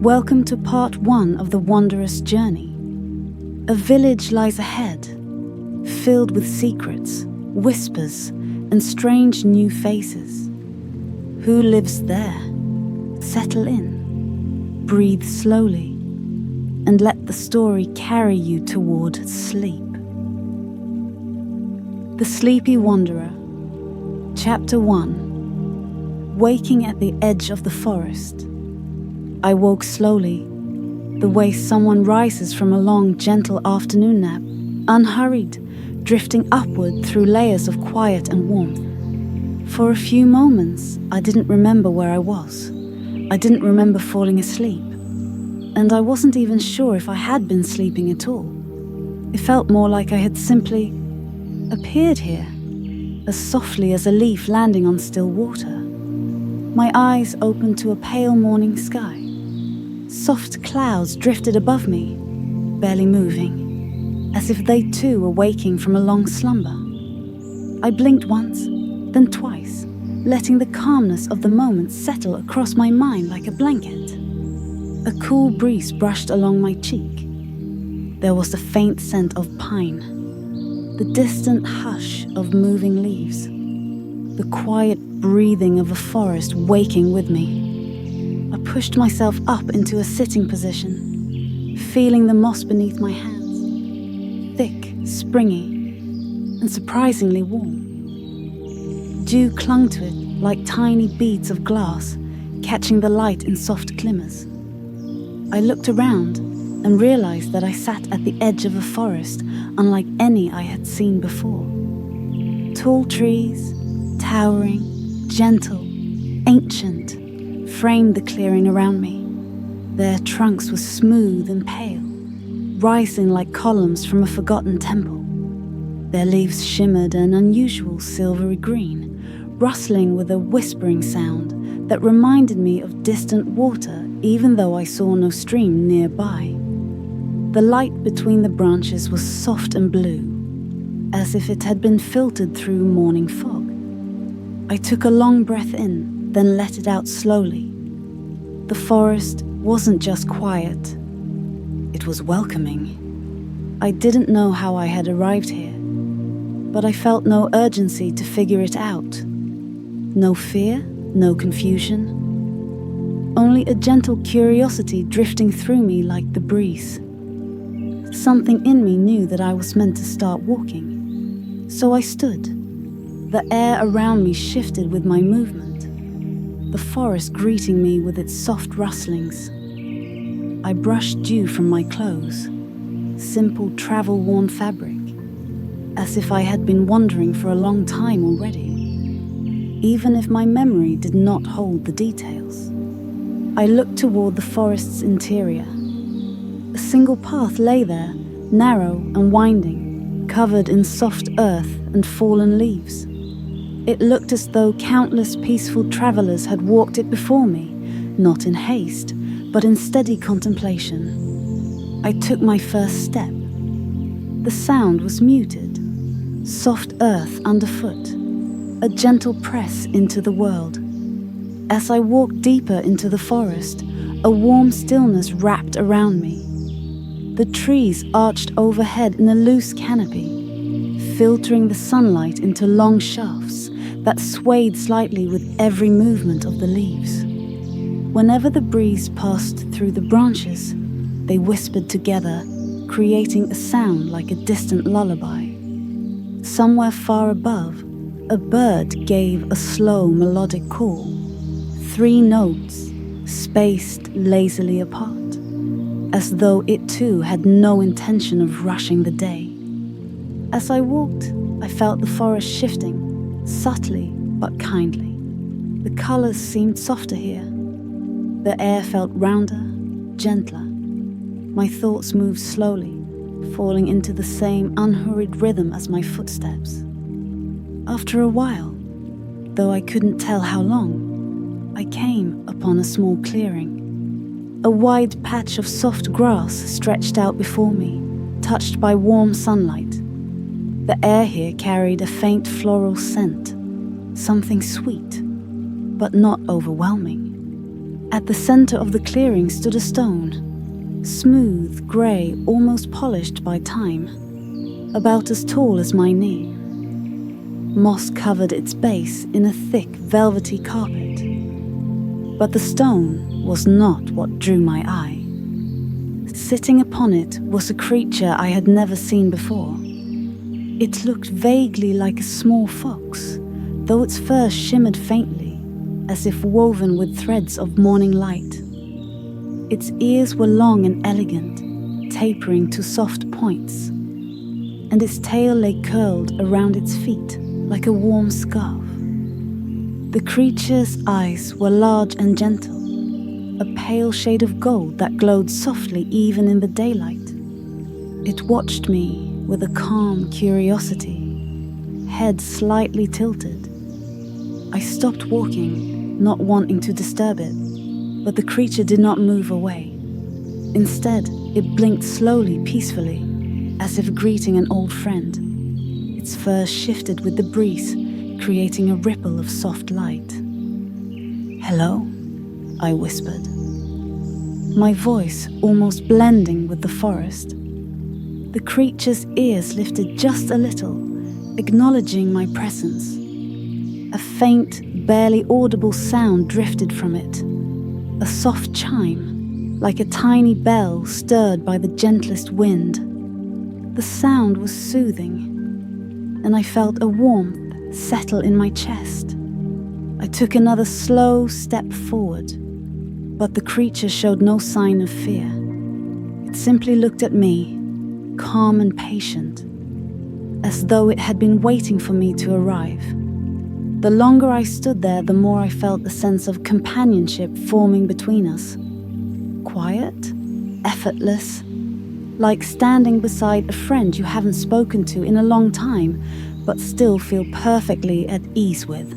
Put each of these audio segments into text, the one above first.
Welcome to part 1 of the wondrous journey. A village lies ahead, filled with secrets, whispers, and strange new faces. Who lives there? Settle in, breathe slowly, and let the story carry you toward sleep. The Sleepy Wanderer. Chapter 1. Waking at the edge of the forest. I woke slowly, the way someone rises from a long, gentle afternoon nap, unhurried, drifting upward through layers of quiet and warmth. For a few moments, I didn't remember where I was. I didn't remember falling asleep. And I wasn't even sure if I had been sleeping at all. It felt more like I had simply appeared here, as softly as a leaf landing on still water. My eyes opened to a pale morning sky. Soft clouds drifted above me, barely moving, as if they too were waking from a long slumber. I blinked once, then twice, letting the calmness of the moment settle across my mind like a blanket. A cool breeze brushed along my cheek. There was the faint scent of pine, the distant hush of moving leaves, the quiet breathing of a forest waking with me. I pushed myself up into a sitting position, feeling the moss beneath my hands, thick, springy, and surprisingly warm. Dew clung to it like tiny beads of glass, catching the light in soft glimmers. I looked around and realized that I sat at the edge of a forest unlike any I had seen before. Tall trees, towering, gentle, ancient, framed the clearing around me. Their trunks were smooth and pale, rising like columns from a forgotten temple. Their leaves shimmered an unusual silvery green, rustling with a whispering sound that reminded me of distant water, even though I saw no stream nearby. The light between the branches was soft and blue, as if it had been filtered through morning fog. I took a long breath in, then let it out slowly. The forest wasn't just quiet, it was welcoming. I didn't know how I had arrived here, but I felt no urgency to figure it out. No fear, no confusion, only a gentle curiosity drifting through me like the breeze. Something in me knew that I was meant to start walking, so I stood. The air around me shifted with my movement, the forest greeting me with its soft rustlings. I brushed dew from my clothes, simple travel-worn fabric, as if I had been wandering for a long time already, even if my memory did not hold the details. I looked toward the forest's interior. A single path lay there, narrow and winding, covered in soft earth and fallen leaves. It looked as though countless peaceful travelers had walked it before me, not in haste, but in steady contemplation. I took my first step. The sound was muted, soft earth underfoot, a gentle press into the world. As I walked deeper into the forest, a warm stillness wrapped around me. The trees arched overhead in a loose canopy, filtering the sunlight into long shafts that swayed slightly with every movement of the leaves. Whenever the breeze passed through the branches, they whispered together, creating a sound like a distant lullaby. Somewhere far above, a bird gave a slow melodic call, 3 notes, spaced lazily apart, as though it too had no intention of rushing the day. As I walked, I felt the forest shifting, subtly but kindly. The colors seemed softer here. The air felt rounder, gentler. My thoughts moved slowly, falling into the same unhurried rhythm as my footsteps. After a while, though I couldn't tell how long, I came upon a small clearing. A wide patch of soft grass stretched out before me, touched by warm sunlight. The air here carried a faint floral scent, something sweet, but not overwhelming. At the center of the clearing stood a stone, smooth, grey, almost polished by time, about as tall as my knee. Moss covered its base in a thick, velvety carpet. But the stone was not what drew my eye. Sitting upon it was a creature I had never seen before. It looked vaguely like a small fox, though its fur shimmered faintly, as if woven with threads of morning light. Its ears were long and elegant, tapering to soft points, and its tail lay curled around its feet like a warm scarf. The creature's eyes were large and gentle, a pale shade of gold that glowed softly even in the daylight. It watched me with a calm curiosity, head slightly tilted. I stopped walking, not wanting to disturb it, but the creature did not move away. Instead, it blinked slowly, peacefully, as if greeting an old friend. Its fur shifted with the breeze, creating a ripple of soft light. "Hello," I whispered, my voice almost blending with the forest. The creature's ears lifted just a little, acknowledging my presence. A faint, barely audible sound drifted from it, a soft chime, like a tiny bell stirred by the gentlest wind. The sound was soothing, and I felt a warmth settle in my chest. I took another slow step forward, but the creature showed no sign of fear. It simply looked at me, calm and patient, as though it had been waiting for me to arrive. The longer I stood there, the more I felt a sense of companionship forming between us. Quiet, effortless, like standing beside a friend you haven't spoken to in a long time, but still feel perfectly at ease with.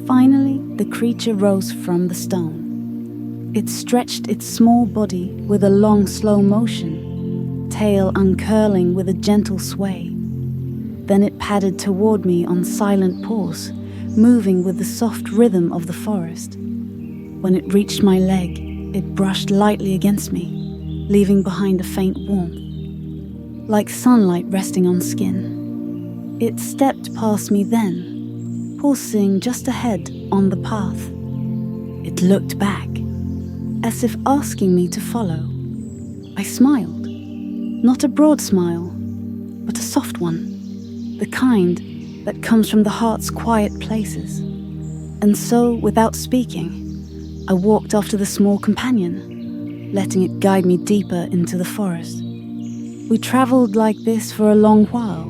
Finally, the creature rose from the stone. It stretched its small body with a long, slow motion, tail uncurling with a gentle sway. Then it padded toward me on silent paws, moving with the soft rhythm of the forest. When it reached my leg, it brushed lightly against me, leaving behind a faint warmth, like sunlight resting on skin. It stepped past me then, pausing just ahead on the path. It looked back, as if asking me to follow. I smiled, not a broad smile, but a soft one, the kind that comes from the heart's quiet places. And so, without speaking, I walked after the small companion, letting it guide me deeper into the forest. We traveled like this for a long while,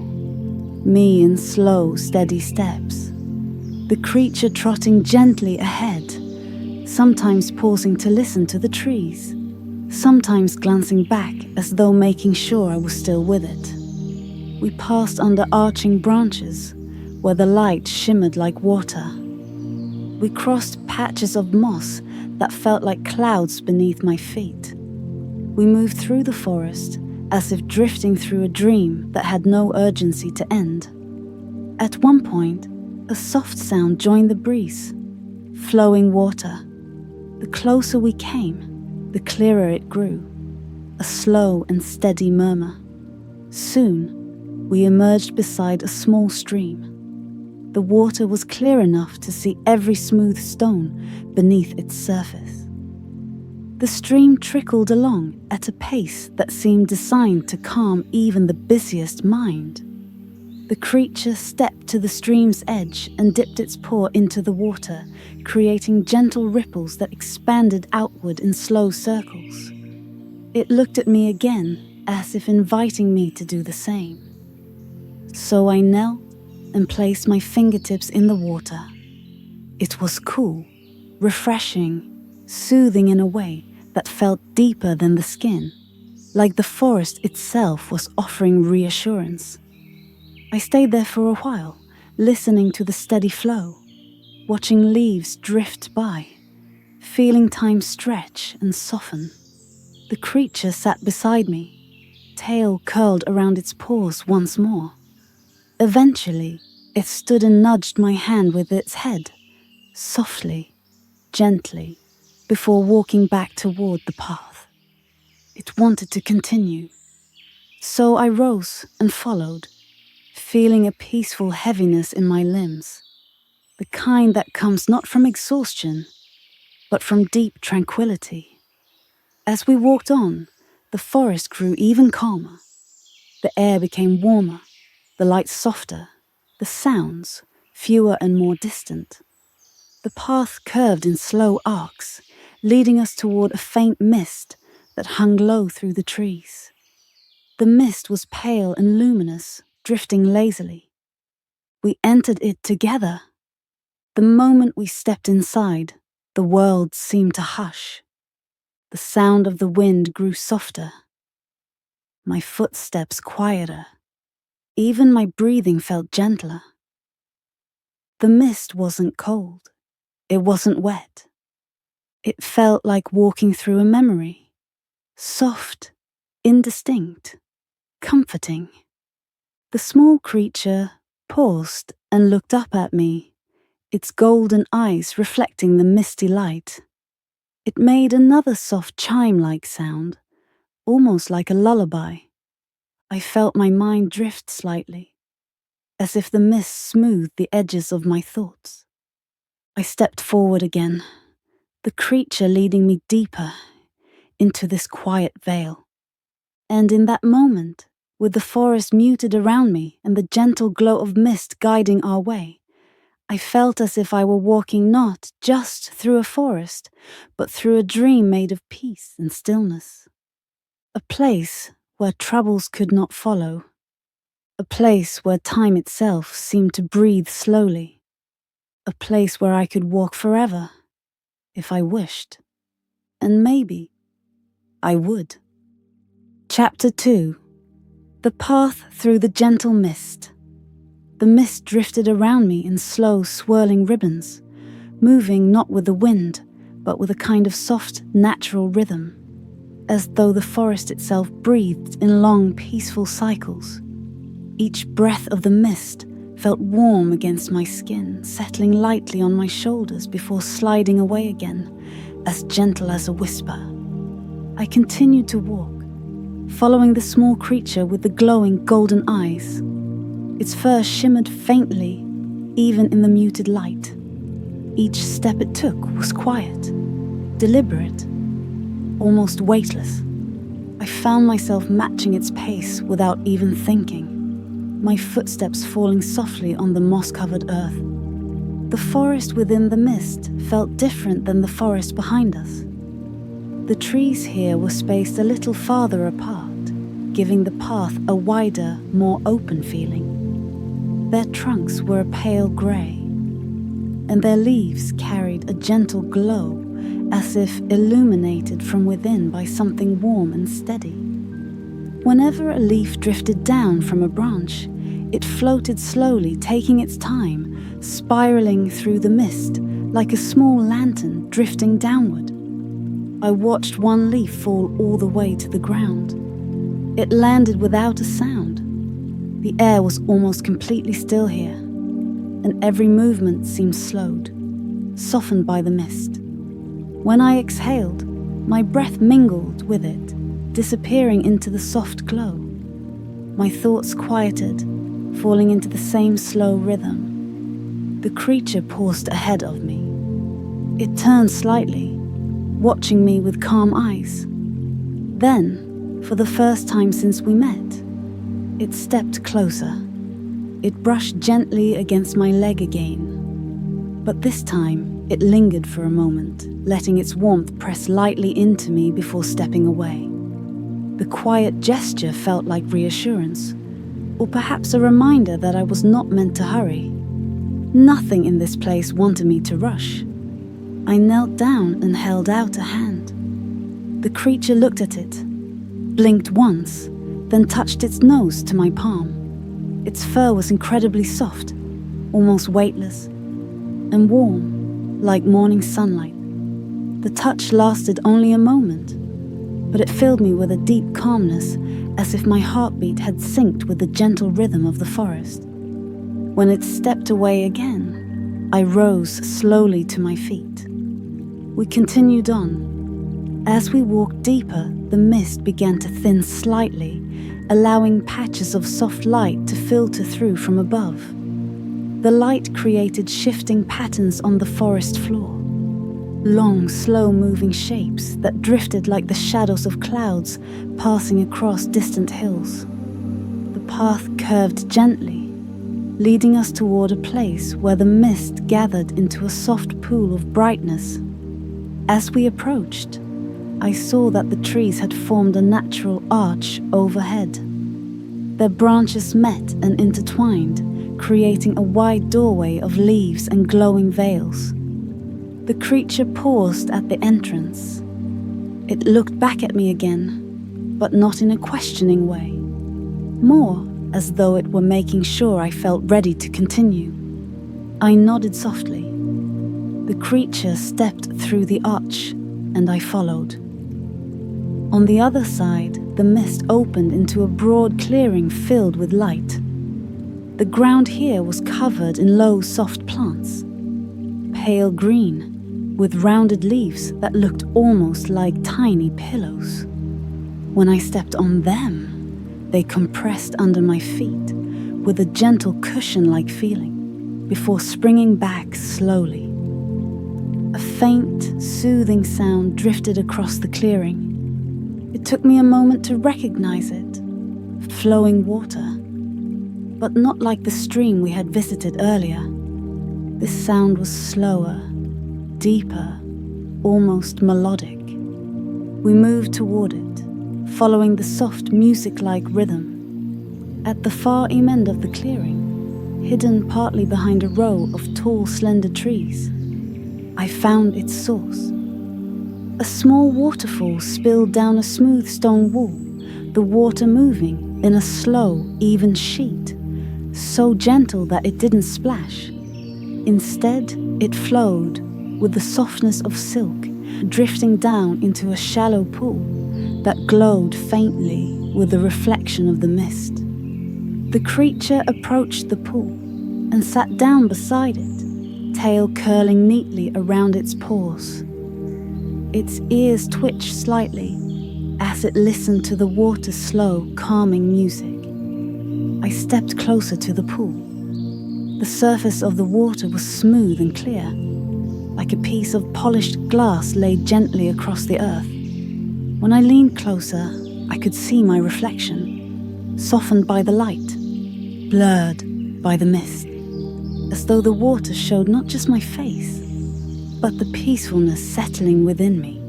me in slow, steady steps, the creature trotting gently ahead, sometimes pausing to listen to the trees, sometimes glancing back as though making sure I was still with it. We passed under arching branches, where the light shimmered like water. We crossed patches of moss that felt like clouds beneath my feet. We moved through the forest, as if drifting through a dream that had no urgency to end. At one point, a soft sound joined the breeze, flowing water. The closer we came, the clearer it grew, a slow and steady murmur. Soon, we emerged beside a small stream. The water was clear enough to see every smooth stone beneath its surface. The stream trickled along at a pace that seemed designed to calm even the busiest mind. The creature stepped to the stream's edge and dipped its paw into the water, creating gentle ripples that expanded outward in slow circles. It looked at me again, as if inviting me to do the same. So I knelt and placed my fingertips in the water. It was cool, refreshing, soothing in a way that felt deeper than the skin, like the forest itself was offering reassurance. I stayed there for a while, listening to the steady flow, watching leaves drift by, feeling time stretch and soften. The creature sat beside me, tail curled around its paws once more. Eventually, it stood and nudged my hand with its head, softly, gently, before walking back toward the path. It wanted to continue. So I rose and followed, feeling a peaceful heaviness in my limbs, the kind that comes not from exhaustion, but from deep tranquility. As we walked on, the forest grew even calmer. The air became warmer, the light softer, the sounds fewer and more distant. The path curved in slow arcs, leading us toward a faint mist that hung low through the trees. The mist was pale and luminous, drifting lazily. We entered it together. The moment we stepped inside, the world seemed to hush. The sound of the wind grew softer. My footsteps quieter. Even my breathing felt gentler. The mist wasn't cold. It wasn't wet. It felt like walking through a memory. Soft, indistinct, comforting. The small creature paused and looked up at me, its golden eyes reflecting the misty light. It made another soft chime-like sound, almost like a lullaby. I felt my mind drift slightly, as if the mist smoothed the edges of my thoughts. I stepped forward again, the creature leading me deeper into this quiet vale. And in that moment, with the forest muted around me and the gentle glow of mist guiding our way, I felt as if I were walking not just through a forest, but through a dream made of peace and stillness. A place where troubles could not follow. A place where time itself seemed to breathe slowly. A place where I could walk forever, if I wished. And maybe I would. Chapter 2. The path through the gentle mist. The mist drifted around me in slow, swirling ribbons, moving not with the wind, but with a kind of soft, natural rhythm, as though the forest itself breathed in long, peaceful cycles. Each breath of the mist felt warm against my skin, settling lightly on my shoulders before sliding away again, as gentle as a whisper. I continued to walk, following the small creature with the glowing golden eyes. Its fur shimmered faintly, even in the muted light. Each step it took was quiet, deliberate, almost weightless. I found myself matching its pace without even thinking, my footsteps falling softly on the moss-covered earth. The forest within the mist felt different than the forest behind us. The trees here were spaced a little farther apart, giving the path a wider, more open feeling. Their trunks were a pale grey, and their leaves carried a gentle glow, as if illuminated from within by something warm and steady. Whenever a leaf drifted down from a branch, it floated slowly, taking its time, spiraling through the mist like a small lantern drifting downward. I watched one leaf fall all the way to the ground. It landed without a sound. The air was almost completely still here, and every movement seemed slowed, softened by the mist. When I exhaled, my breath mingled with it, disappearing into the soft glow. My thoughts quieted, falling into the same slow rhythm. The creature paused ahead of me. It turned slightly, watching me with calm eyes. Then, for the first time since we met, it stepped closer. It brushed gently against my leg again. But this time, it lingered for a moment, letting its warmth press lightly into me before stepping away. The quiet gesture felt like reassurance, or perhaps a reminder that I was not meant to hurry. Nothing in this place wanted me to rush. I knelt down and held out a hand. The creature looked at it, blinked once, then touched its nose to my palm. Its fur was incredibly soft, almost weightless, and warm, like morning sunlight. The touch lasted only a moment, but it filled me with a deep calmness, as if my heartbeat had synced with the gentle rhythm of the forest. When it stepped away again, I rose slowly to my feet. We continued on. As we walked deeper, the mist began to thin slightly, allowing patches of soft light to filter through from above. The light created shifting patterns on the forest floor. Long, slow-moving shapes that drifted like the shadows of clouds passing across distant hills. The path curved gently, leading us toward a place where the mist gathered into a soft pool of brightness. As we approached, I saw that the trees had formed a natural arch overhead. Their branches met and intertwined, creating a wide doorway of leaves and glowing veils. The creature paused at the entrance. It looked back at me again, but not in a questioning way. More as though it were making sure I felt ready to continue. I nodded softly. The creature stepped through the arch, and I followed. On the other side, the mist opened into a broad clearing filled with light. The ground here was covered in low, soft plants, pale green, with rounded leaves that looked almost like tiny pillows. When I stepped on them, they compressed under my feet with a gentle cushion-like feeling before springing back slowly. A faint, soothing sound drifted across the clearing. It took me a moment to recognize it. Flowing water, but not like the stream we had visited earlier. This sound was slower, deeper, almost melodic. We moved toward it, following the soft music-like rhythm. At the far end of the clearing, hidden partly behind a row of tall, slender trees, I found its source. A small waterfall spilled down a smooth stone wall, the water moving in a slow, even sheet, so gentle that it didn't splash. Instead, it flowed with the softness of silk, drifting down into a shallow pool that glowed faintly with the reflection of the mist. The creature approached the pool and sat down beside it, tail curling neatly around its paws. Its ears twitched slightly as it listened to the water's slow, calming music. I stepped closer to the pool. The surface of the water was smooth and clear, like a piece of polished glass laid gently across the earth. When I leaned closer, I could see my reflection, softened by the light, blurred by the mist, as though the water showed not just my face, but the peacefulness settling within me.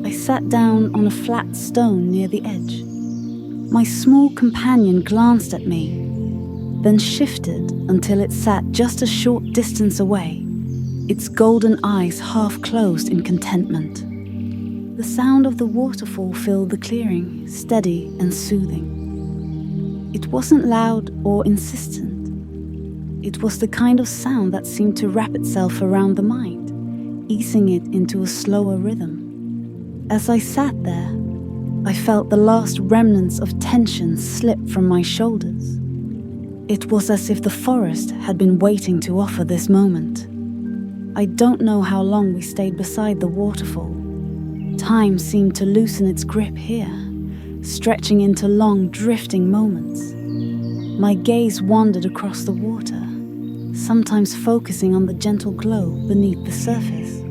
I sat down on a flat stone near the edge. My small companion glanced at me, then shifted until it sat just a short distance away, its golden eyes half closed in contentment. The sound of the waterfall filled the clearing, steady and soothing. It wasn't loud or insistent. It was the kind of sound that seemed to wrap itself around the mind, easing it into a slower rhythm. As I sat there, I felt the last remnants of tension slip from my shoulders. It was as if the forest had been waiting to offer this moment. I don't know how long we stayed beside the waterfall. Time seemed to loosen its grip here, stretching into long, drifting moments. My gaze wandered across the water, sometimes focusing on the gentle glow beneath the surface,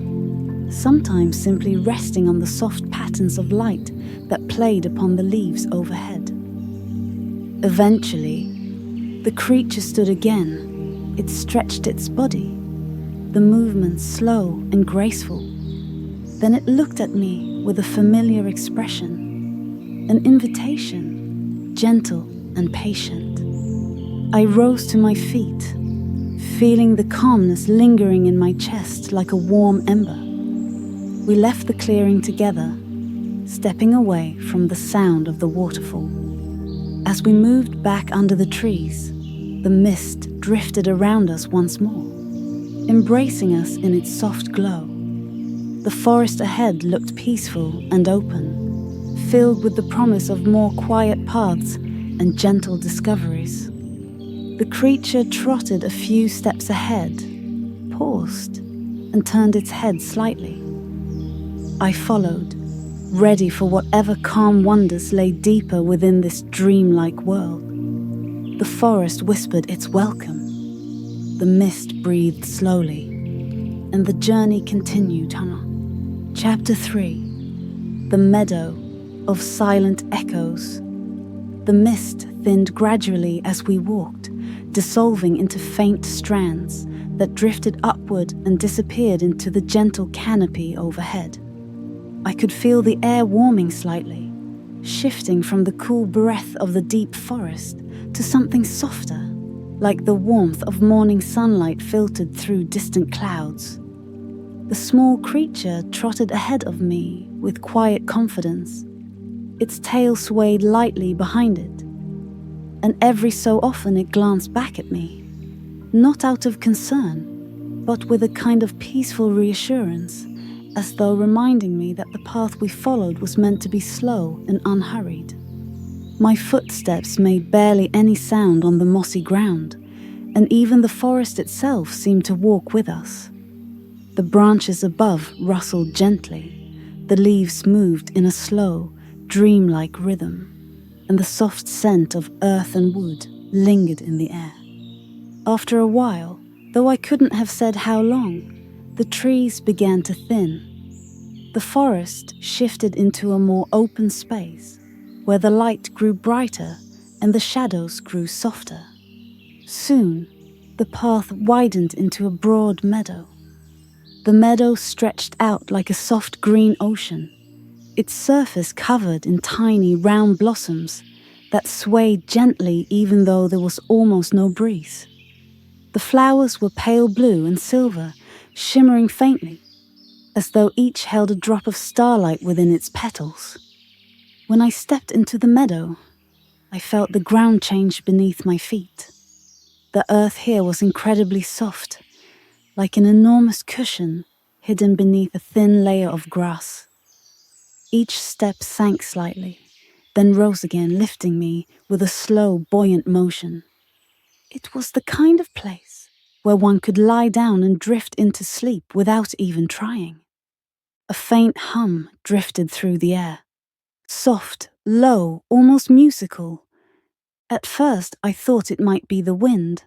sometimes simply resting on the soft patterns of light that played upon the leaves overhead. Eventually, the creature stood again. It stretched its body, the movement slow and graceful. Then it looked at me with a familiar expression, an invitation, gentle and patient. I rose to my feet, feeling the calmness lingering in my chest like a warm ember. We left the clearing together, stepping away from the sound of the waterfall. As we moved back under the trees, the mist drifted around us once more, embracing us in its soft glow. The forest ahead looked peaceful and open, filled with the promise of more quiet paths and gentle discoveries. The creature trotted a few steps ahead, paused, and turned its head slightly, I followed, ready for whatever calm wonders lay deeper within this dreamlike world. The forest whispered its welcome. The mist breathed slowly, and the journey continued, Hannah. Chapter 3. The Meadow of Silent Echoes. The mist thinned gradually as we walked, dissolving into faint strands that drifted upward and disappeared into the gentle canopy overhead. I could feel the air warming slightly, shifting from the cool breath of the deep forest to something softer, like the warmth of morning sunlight filtered through distant clouds. The small creature trotted ahead of me with quiet confidence. Its tail swayed lightly behind it, and every so often it glanced back at me, not out of concern, but with a kind of peaceful reassurance, as though reminding me that the path we followed was meant to be slow and unhurried. My footsteps made barely any sound on the mossy ground, and even the forest itself seemed to walk with us. The branches above rustled gently, the leaves moved in a slow, dreamlike rhythm, and the soft scent of earth and wood lingered in the air. After a while, though I couldn't have said how long, the trees began to thin. The forest shifted into a more open space, where the light grew brighter and the shadows grew softer. Soon, the path widened into a broad meadow. The meadow stretched out like a soft green ocean, its surface covered in tiny round blossoms that swayed gently even though there was almost no breeze. The flowers were pale blue and silver, shimmering faintly, as though each held a drop of starlight within its petals. When I stepped into the meadow, I felt the ground change beneath my feet. The earth here was incredibly soft, like an enormous cushion hidden beneath a thin layer of grass. Each step sank slightly, then rose again, lifting me with a slow, buoyant motion. It was the kind of place where one could lie down and drift into sleep without even trying. A faint hum drifted through the air, soft, low, almost musical. At first, I thought it might be the wind,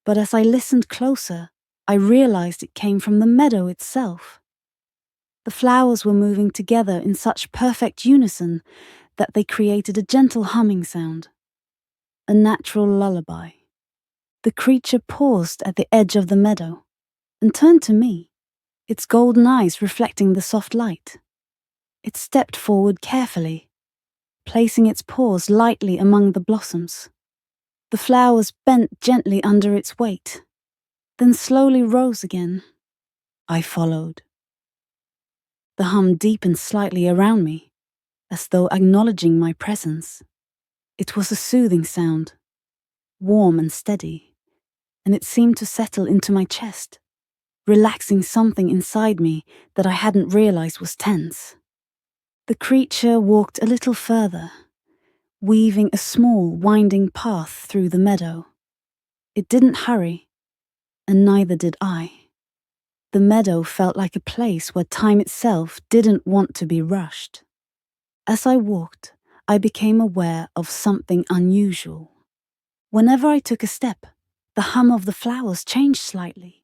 but as I listened closer, I realized it came from the meadow itself. The flowers were moving together in such perfect unison that they created a gentle humming sound, a natural lullaby. The creature paused at the edge of the meadow and turned to me, its golden eyes reflecting the soft light. It stepped forward carefully, placing its paws lightly among the blossoms. The flowers bent gently under its weight, then slowly rose again. I followed. The hum deepened slightly around me, as though acknowledging my presence. It was a soothing sound, warm and steady, and it seemed to settle into my chest, relaxing something inside me that I hadn't realized was tense. The creature walked a little further, weaving a small, winding path through the meadow. It didn't hurry, and neither did I. The meadow felt like a place where time itself didn't want to be rushed. As I walked, I became aware of something unusual. Whenever I took a step, the hum of the flowers changed slightly,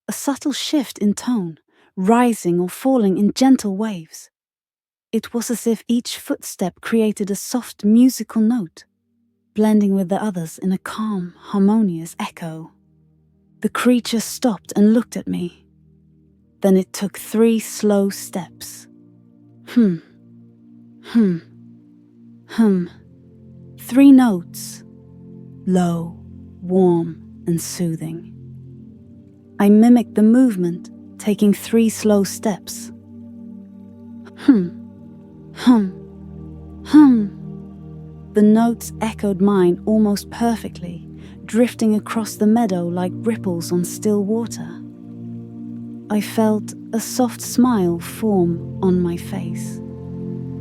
a subtle shift in tone, rising or falling in gentle waves. It was as if each footstep created a soft musical note, blending with the others in a calm, harmonious echo. The creature stopped and looked at me. Then it took 3 slow steps. Hum. 3 notes, low, warm, and soothing. I mimicked the movement, taking 3 slow steps. The notes echoed mine almost perfectly, drifting across the meadow like ripples on still water. I felt a soft smile form on my face.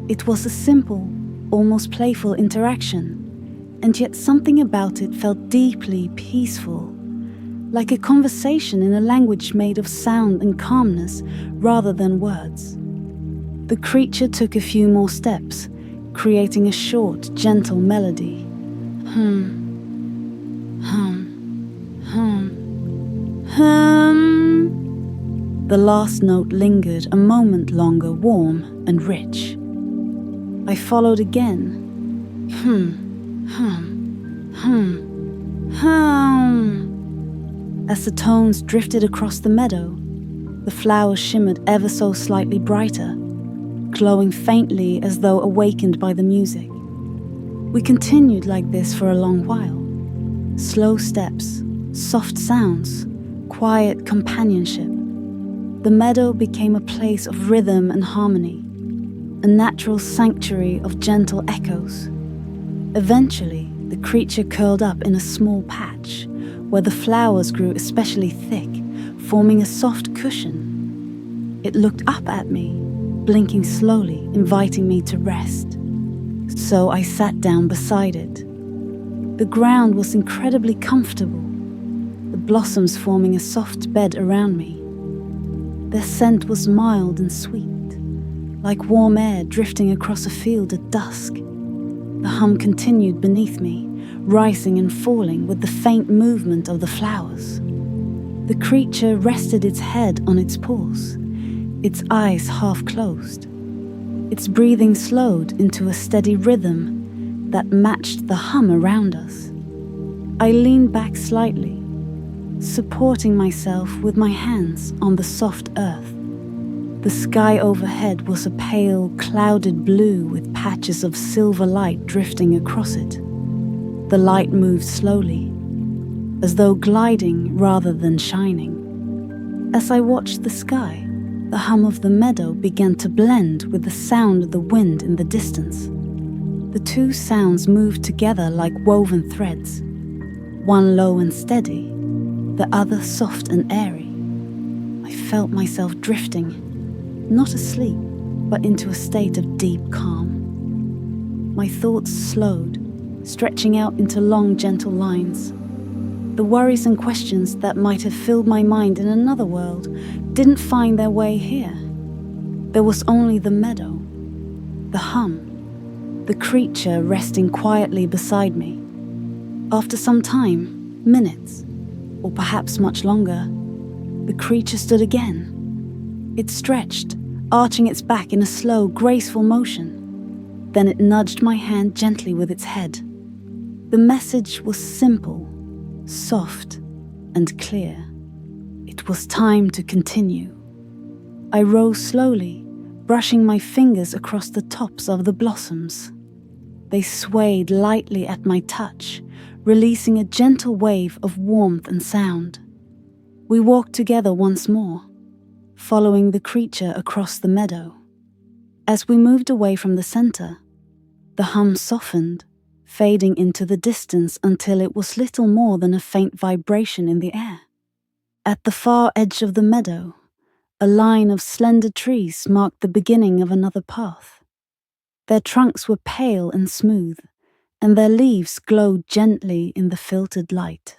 It was a simple, almost playful interaction, and yet something about it felt deeply peaceful, like a conversation in a language made of sound and calmness rather than words. The creature took a few more steps, creating a short, gentle melody. Hum, hum, hum, hum. The last note lingered a moment longer, warm and rich. I followed again. Hum, hum, hum, hum. As the tones drifted across the meadow, the flowers shimmered ever so slightly brighter, glowing faintly as though awakened by the music. We continued like this for a long while. Slow steps, soft sounds, quiet companionship. The meadow became a place of rhythm and harmony, a natural sanctuary of gentle echoes. Eventually, the creature curled up in a small patch where the flowers grew especially thick, forming a soft cushion. It looked up at me, blinking slowly, inviting me to rest. So I sat down beside it. The ground was incredibly comfortable, the blossoms forming a soft bed around me. Their scent was mild and sweet, like warm air drifting across a field at dusk. The hum continued beneath me, rising and falling with the faint movement of the flowers. The creature rested its head on its paws, its eyes half closed. Its breathing slowed into a steady rhythm that matched the hum around us. I leaned back slightly, supporting myself with my hands on the soft earth. The sky overhead was a pale, clouded blue with patches of silver light drifting across it. The light moved slowly, as though gliding rather than shining. As I watched the sky, the hum of the meadow began to blend with the sound of the wind in the distance. The two sounds moved together like woven threads, one low and steady, the other soft and airy. I felt myself drifting, not asleep, but into a state of deep calm. My thoughts slowed, stretching out into long, gentle lines. The worries and questions that might have filled my mind in another world didn't find their way here. There was only the meadow, the hum, the creature resting quietly beside me. After some time, minutes, or perhaps much longer, the creature stood again. It stretched, arching its back in a slow, graceful motion. Then it nudged my hand gently with its head. The message was simple, soft, and clear. It was time to continue. I rose slowly, brushing my fingers across the tops of the blossoms. They swayed lightly at my touch, releasing a gentle wave of warmth and sound. We walked together once more, following the creature across the meadow. As we moved away from the center, the hum softened, fading into the distance until it was little more than a faint vibration in the air. At the far edge of the meadow, a line of slender trees marked the beginning of another path. Their trunks were pale and smooth, and their leaves glowed gently in the filtered light.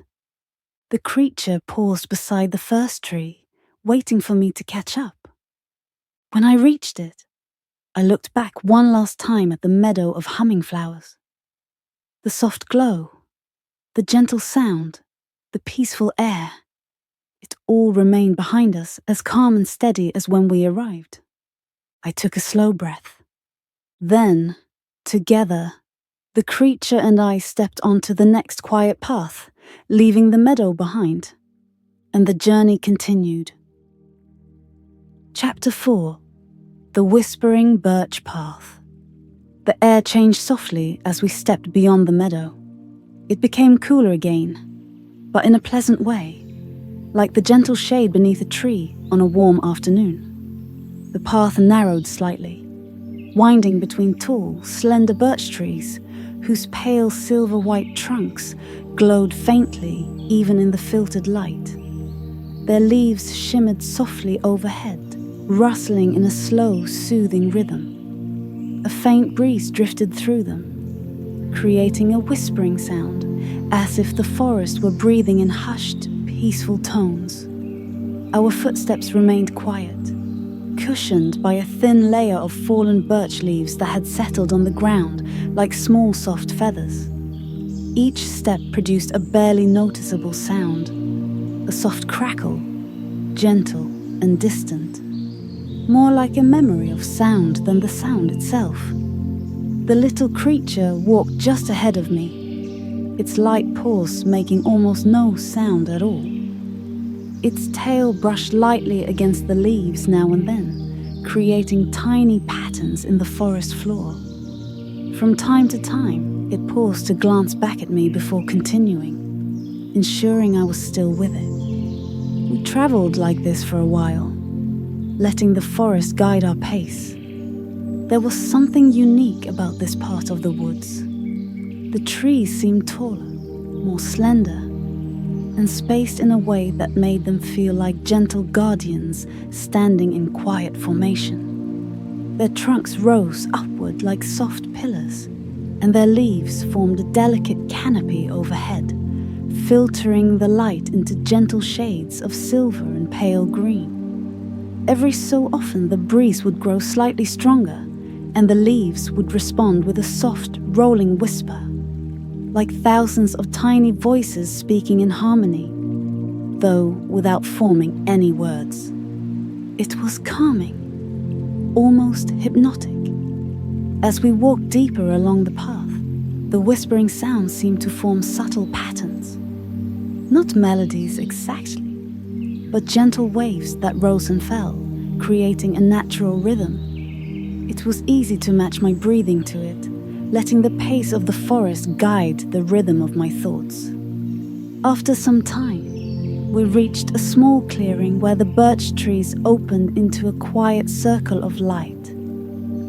The creature paused beside the first tree, waiting for me to catch up. When I reached it, I looked back one last time at the meadow of humming flowers. The soft glow, the gentle sound, the peaceful air, it all remained behind us, as calm and steady as when we arrived. I took a slow breath. Then, together, the creature and I stepped onto the next quiet path, leaving the meadow behind, and the journey continued. Chapter 4. The Whispering Birch Path. The air changed softly as we stepped beyond the meadow. It became cooler again, but in a pleasant way, like the gentle shade beneath a tree on a warm afternoon. The path narrowed slightly, winding between tall, slender birch trees whose pale silver-white trunks glowed faintly even in the filtered light. Their leaves shimmered softly overhead, rustling in a slow, soothing rhythm. A faint breeze drifted through them, creating a whispering sound, as if the forest were breathing in hushed, peaceful tones. Our footsteps remained quiet, cushioned by a thin layer of fallen birch leaves that had settled on the ground like small soft feathers. Each step produced a barely noticeable sound, a soft crackle, gentle and distant, more like a memory of sound than the sound itself. The little creature walked just ahead of me, its light paws making almost no sound at all. Its tail brushed lightly against the leaves now and then, creating tiny patterns in the forest floor. From time to time, it paused to glance back at me before continuing, ensuring I was still with it. We traveled like this for a while, letting the forest guide our pace. There was something unique about this part of the woods. The trees seemed taller, more slender, and spaced in a way that made them feel like gentle guardians standing in quiet formation. Their trunks rose upward like soft pillars, and their leaves formed a delicate canopy overhead, filtering the light into gentle shades of silver and pale green. Every so often the breeze would grow slightly stronger, and the leaves would respond with a soft, rolling whisper, like thousands of tiny voices speaking in harmony, though without forming any words. It was calming, almost hypnotic. As we walked deeper along the path, the whispering sounds seemed to form subtle patterns. Not melodies exactly, but gentle waves that rose and fell, creating a natural rhythm. It was easy to match my breathing to it, letting the pace of the forest guide the rhythm of my thoughts. After some time, we reached a small clearing where the birch trees opened into a quiet circle of light.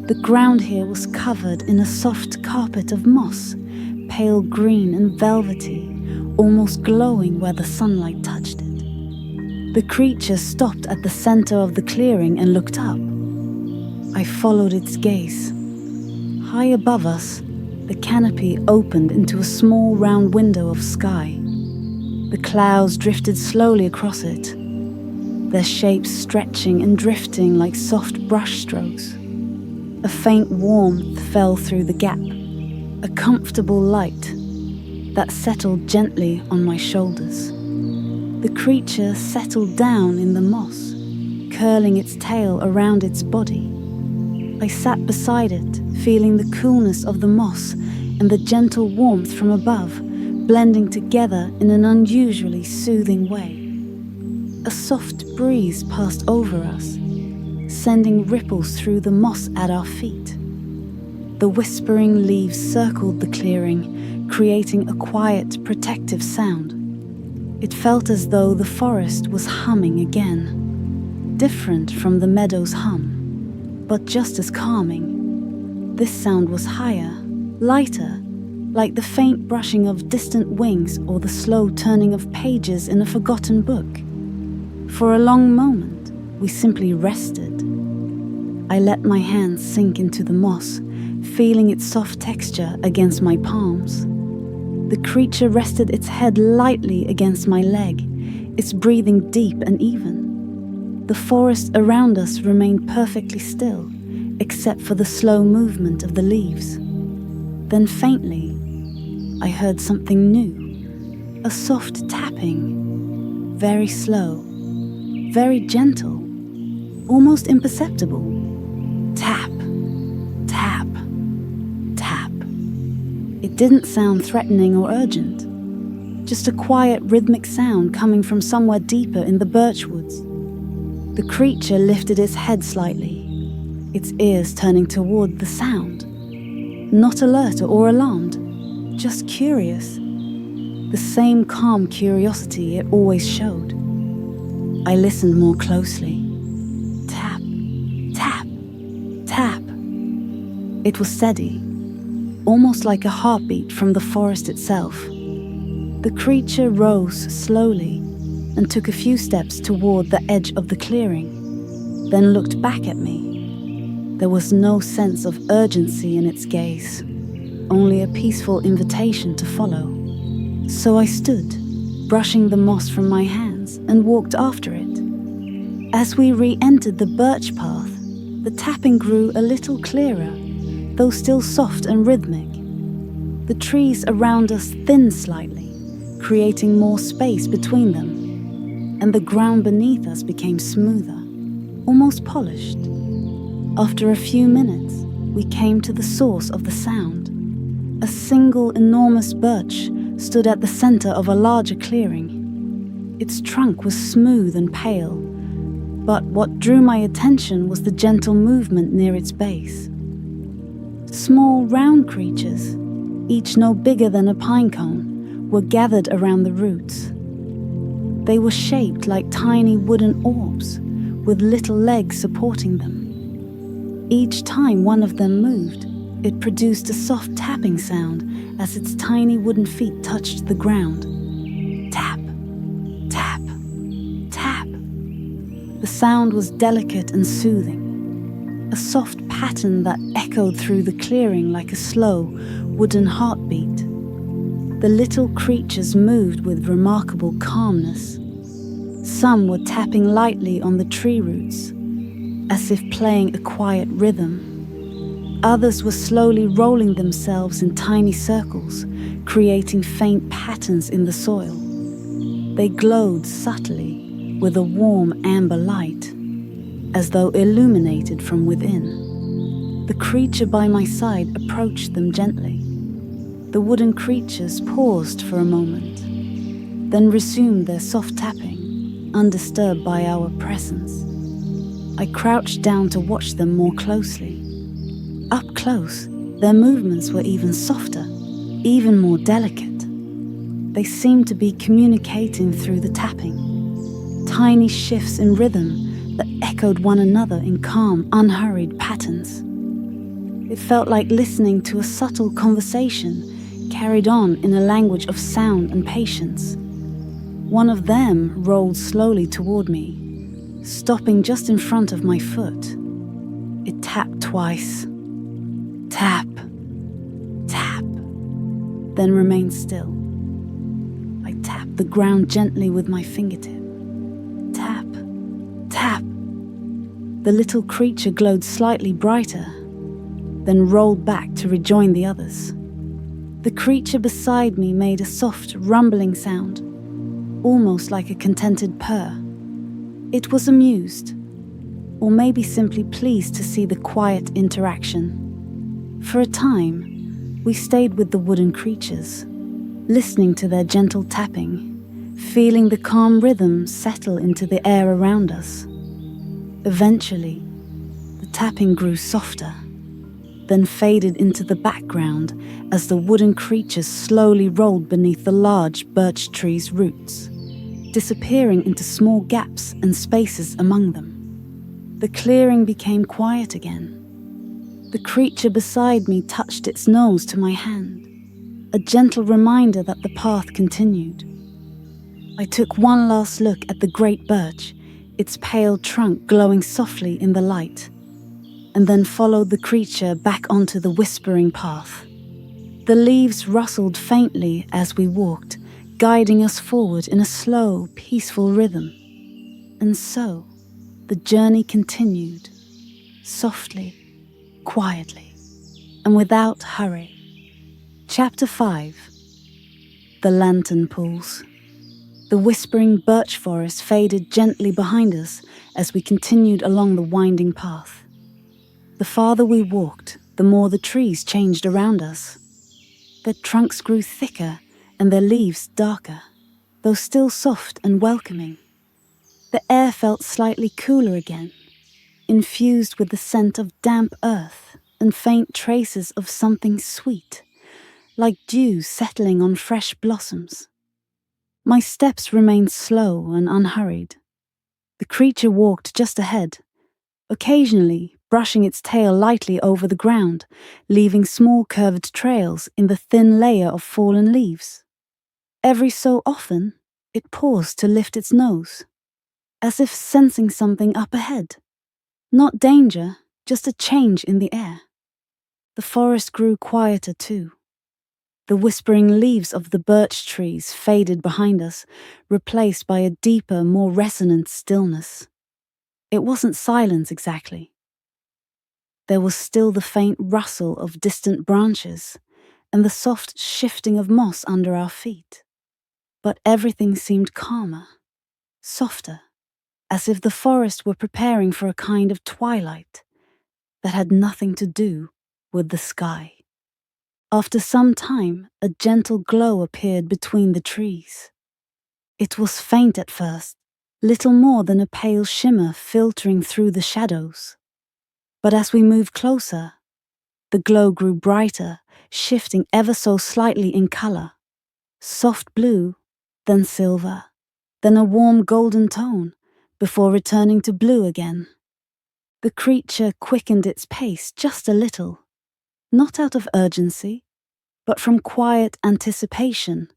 The ground here was covered in a soft carpet of moss, pale green and velvety, almost glowing where the sunlight touched it. The creature stopped at the center of the clearing and looked up. I followed its gaze. High above us, the canopy opened into a small round window of sky. The clouds drifted slowly across it, their shapes stretching and drifting like soft brush strokes. A faint warmth fell through the gap, a comfortable light that settled gently on my shoulders. The creature settled down in the moss, curling its tail around its body. I sat beside it, feeling the coolness of the moss and the gentle warmth from above, blending together in an unusually soothing way. A soft breeze passed over us, sending ripples through the moss at our feet. The whispering leaves circled the clearing, creating a quiet, protective sound. It felt as though the forest was humming again, different from the meadow's hum, but just as calming. This sound was higher, lighter, like the faint brushing of distant wings or the slow turning of pages in a forgotten book. For a long moment, we simply rested. I let my hands sink into the moss, feeling its soft texture against my palms. The creature rested its head lightly against my leg, its breathing deep and even. The forest around us remained perfectly still, except for the slow movement of the leaves. Then faintly, I heard something new, a soft tapping, very slow, very gentle, almost imperceptible. Tap, tap, tap. It didn't sound threatening or urgent, just a quiet rhythmic sound coming from somewhere deeper in the birchwoods. The creature lifted its head slightly, its ears turning toward the sound. Not alert or alarmed, just curious. The same calm curiosity it always showed. I listened more closely. Tap, tap, tap. It was steady, almost like a heartbeat from the forest itself. The creature rose slowly and took a few steps toward the edge of the clearing, then looked back at me. There was no sense of urgency in its gaze, only a peaceful invitation to follow. So I stood, brushing the moss from my hands, and walked after it. As we re-entered the birch path, the tapping grew a little clearer, though still soft and rhythmic. The trees around us thinned slightly, creating more space between them, and the ground beneath us became smoother, almost polished. After a few minutes, we came to the source of the sound. A single enormous birch stood at the center of a larger clearing. Its trunk was smooth and pale, but what drew my attention was the gentle movement near its base. Small, round creatures, each no bigger than a pine cone, were gathered around the roots. They were shaped like tiny wooden orbs, with little legs supporting them. Each time one of them moved, it produced a soft tapping sound as its tiny wooden feet touched the ground. Tap, tap, tap. The sound was delicate and soothing, a soft pattern that echoed through the clearing like a slow, wooden heartbeat. The little creatures moved with remarkable calmness. Some were tapping lightly on the tree roots, as if playing a quiet rhythm. Others were slowly rolling themselves in tiny circles, creating faint patterns in the soil. They glowed subtly with a warm amber light, as though illuminated from within. The creature by my side approached them gently. The wooden creatures paused for a moment, then resumed their soft tapping, undisturbed by our presence. I crouched down to watch them more closely. Up close, their movements were even softer, even more delicate. They seemed to be communicating through the tapping, tiny shifts in rhythm that echoed one another in calm, unhurried patterns. It felt like listening to a subtle conversation carried on in a language of sound and patience. One of them rolled slowly toward me, stopping just in front of my foot. It tapped twice. Tap, tap, then remained still. I tapped the ground gently with my fingertip. Tap, tap. The little creature glowed slightly brighter, then rolled back to rejoin the others. The creature beside me made a soft, rumbling sound, almost like a contented purr. It was amused, or maybe simply pleased to see the quiet interaction. For a time, we stayed with the wooden creatures, listening to their gentle tapping, feeling the calm rhythm settle into the air around us. Eventually, the tapping grew softer, then faded into the background as the wooden creatures slowly rolled beneath the large birch tree's roots, disappearing into small gaps and spaces among them. The clearing became quiet again. The creature beside me touched its nose to my hand, a gentle reminder that the path continued. I took one last look at the great birch, its pale trunk glowing softly in the light, and then followed the creature back onto the whispering path. The leaves rustled faintly as we walked, guiding us forward in a slow, peaceful rhythm. And so, the journey continued, softly, quietly, and without hurry. Chapter 5. The Lantern Pools. The whispering birch forest faded gently behind us as we continued along the winding path. The farther we walked, the more the trees changed around us. Their trunks grew thicker and their leaves darker, though still soft and welcoming. The air felt slightly cooler again, infused with the scent of damp earth and faint traces of something sweet, like dew settling on fresh blossoms. My steps remained slow and unhurried. The creature walked just ahead, occasionally brushing its tail lightly over the ground, leaving small curved trails in the thin layer of fallen leaves. Every so often, it paused to lift its nose, as if sensing something up ahead. Not danger, just a change in the air. The forest grew quieter too. The whispering leaves of the birch trees faded behind us, replaced by a deeper, more resonant stillness. It wasn't silence exactly. There was still the faint rustle of distant branches and the soft shifting of moss under our feet. But everything seemed calmer, softer, as if the forest were preparing for a kind of twilight that had nothing to do with the sky. After some time, a gentle glow appeared between the trees. It was faint at first, little more than a pale shimmer filtering through the shadows. But as we moved closer, the glow grew brighter, shifting ever so slightly in color. Soft blue, then silver, then a warm golden tone, before returning to blue again. The creature quickened its pace just a little, not out of urgency, but from quiet anticipation,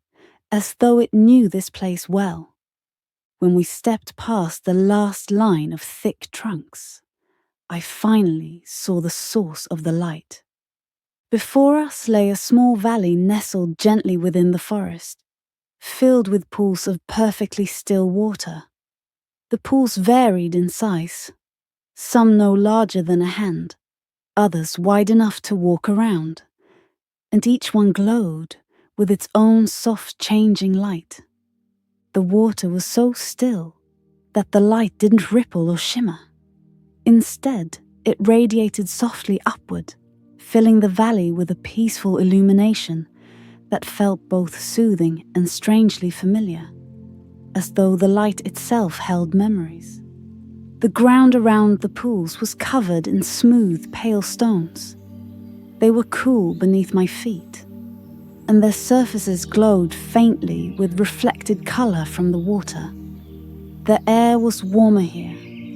as though it knew this place well. When we stepped past the last line of thick trunks, I finally saw the source of the light. Before us lay a small valley nestled gently within the forest, filled with pools of perfectly still water. The pools varied in size, some no larger than a hand, others wide enough to walk around, and each one glowed with its own soft changing light. The water was so still that the light didn't ripple or shimmer. Instead, it radiated softly upward, filling the valley with a peaceful illumination that felt both soothing and strangely familiar, as though the light itself held memories. The ground around the pools was covered in smooth, pale stones. They were cool beneath my feet, and their surfaces glowed faintly with reflected color from the water. The air was warmer here,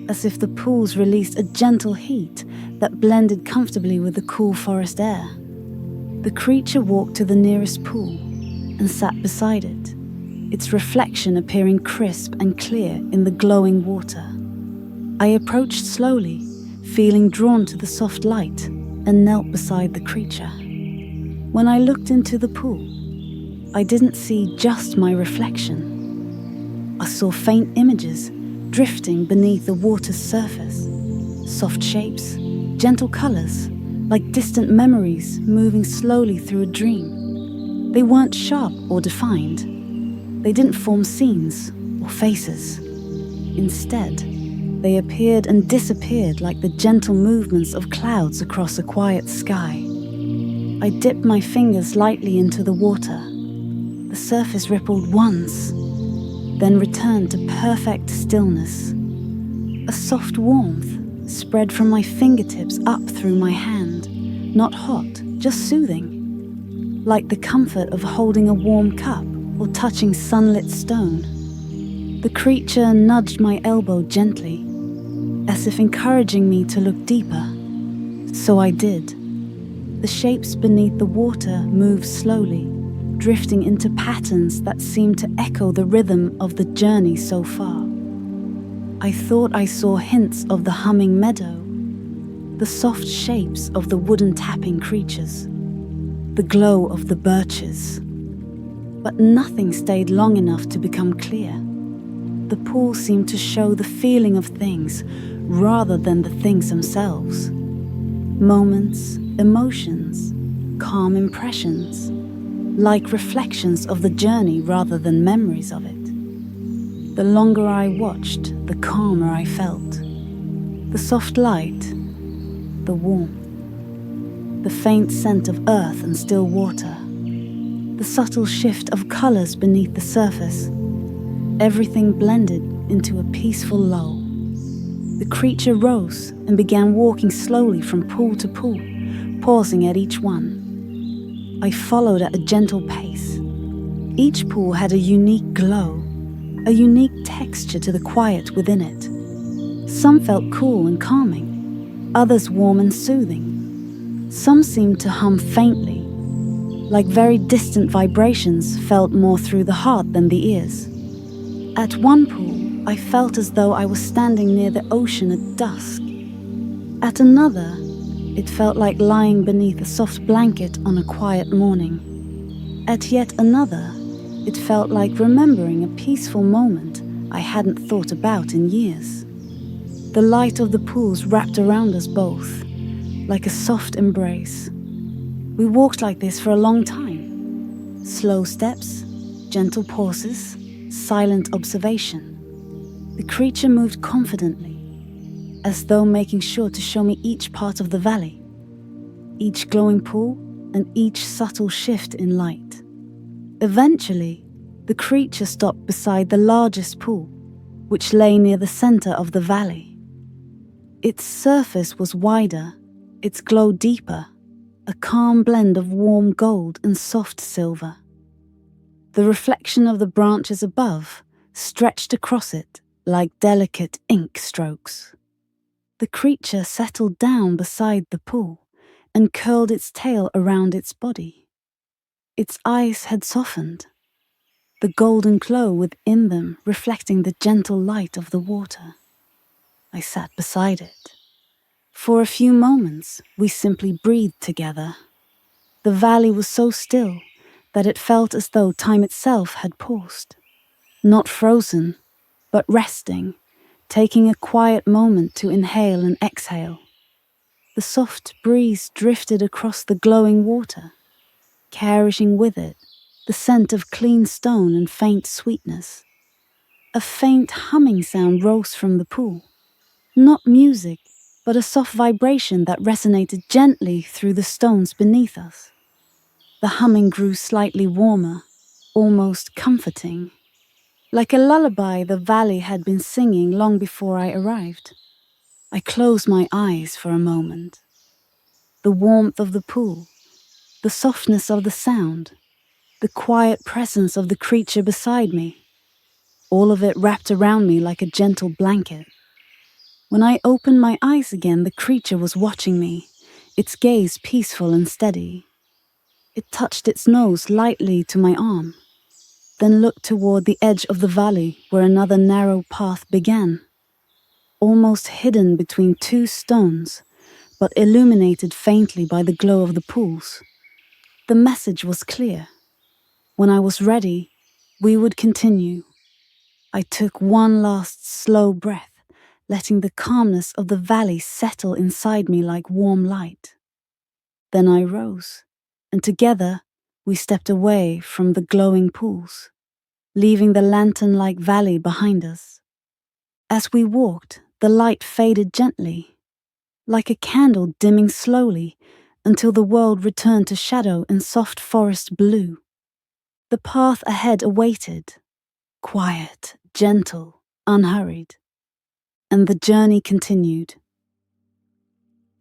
as if the pools released a gentle heat that blended comfortably with the cool forest air. The creature walked to the nearest pool and sat beside it, its reflection appearing crisp and clear in the glowing water. I approached slowly, feeling drawn to the soft light, and knelt beside the creature. When I looked into the pool, I didn't see just my reflection. I saw faint images drifting beneath the water's surface, soft shapes, gentle colors, like distant memories moving slowly through a dream. They weren't sharp or defined. They didn't form scenes or faces. Instead, they appeared and disappeared like the gentle movements of clouds across a quiet sky. I dipped my fingers lightly into the water. The surface rippled once, then returned to perfect stillness. A soft warmth spread from my fingertips up through my hand, not hot, just soothing, like the comfort of holding a warm cup or touching sunlit stone. The creature nudged my elbow gently, as if encouraging me to look deeper. So I did. The shapes beneath the water moved slowly, drifting into patterns that seemed to echo the rhythm of the journey so far. I thought I saw hints of the humming meadow, the soft shapes of the wooden tapping creatures, the glow of the birches. But nothing stayed long enough to become clear. The pool seemed to show the feeling of things rather than the things themselves. Moments, emotions, calm impressions, like reflections of the journey rather than memories of it. The longer I watched, the calmer I felt. The soft light, the warmth, the faint scent of earth and still water, the subtle shift of colors beneath the surface, everything blended into a peaceful lull. The creature rose and began walking slowly from pool to pool, pausing at each one. I followed at a gentle pace. Each pool had a unique glow, a unique texture to the quiet within it. Some felt cool and calming, others warm and soothing. Some seemed to hum faintly, like very distant vibrations felt more through the heart than the ears. At one pool, I felt as though I was standing near the ocean at dusk. At another, it felt like lying beneath a soft blanket on a quiet morning. At yet another, it felt like remembering a peaceful moment I hadn't thought about in years. The light of the pools wrapped around us both, like a soft embrace. We walked like this for a long time. Slow steps, gentle pauses, silent observation. The creature moved confidently, as though making sure to show me each part of the valley, each glowing pool and each subtle shift in light. Eventually, the creature stopped beside the largest pool, which lay near the center of the valley. Its surface was wider, its glow deeper, a calm blend of warm gold and soft silver. The reflection of the branches above stretched across it like delicate ink strokes. The creature settled down beside the pool and curled its tail around its body. Its eyes had softened, the golden glow within them reflecting the gentle light of the water. I sat beside it. For a few moments, we simply breathed together. The valley was so still that it felt as though time itself had paused. Not frozen, but resting, taking a quiet moment to inhale and exhale. The soft breeze drifted across the glowing water, carrying with it the scent of clean stone and faint sweetness. A faint humming sound rose from the pool. Not music, but a soft vibration that resonated gently through the stones beneath us. The humming grew slightly warmer, almost comforting. Like a lullaby the valley had been singing long before I arrived. I closed my eyes for a moment. The warmth of the pool, the softness of the sound, the quiet presence of the creature beside me, all of it wrapped around me like a gentle blanket. When I opened my eyes again, the creature was watching me, its gaze peaceful and steady. It touched its nose lightly to my arm, then looked toward the edge of the valley where another narrow path began, almost hidden between two stones, but illuminated faintly by the glow of the pools. The message was clear. When I was ready, we would continue. I took one last slow breath, letting the calmness of the valley settle inside me like warm light. Then I rose, and together we stepped away from the glowing pools, leaving the lantern-like valley behind us. As we walked, the light faded gently, like a candle dimming slowly until the world returned to shadow and soft forest blue. The path ahead awaited, quiet, gentle, unhurried, and the journey continued.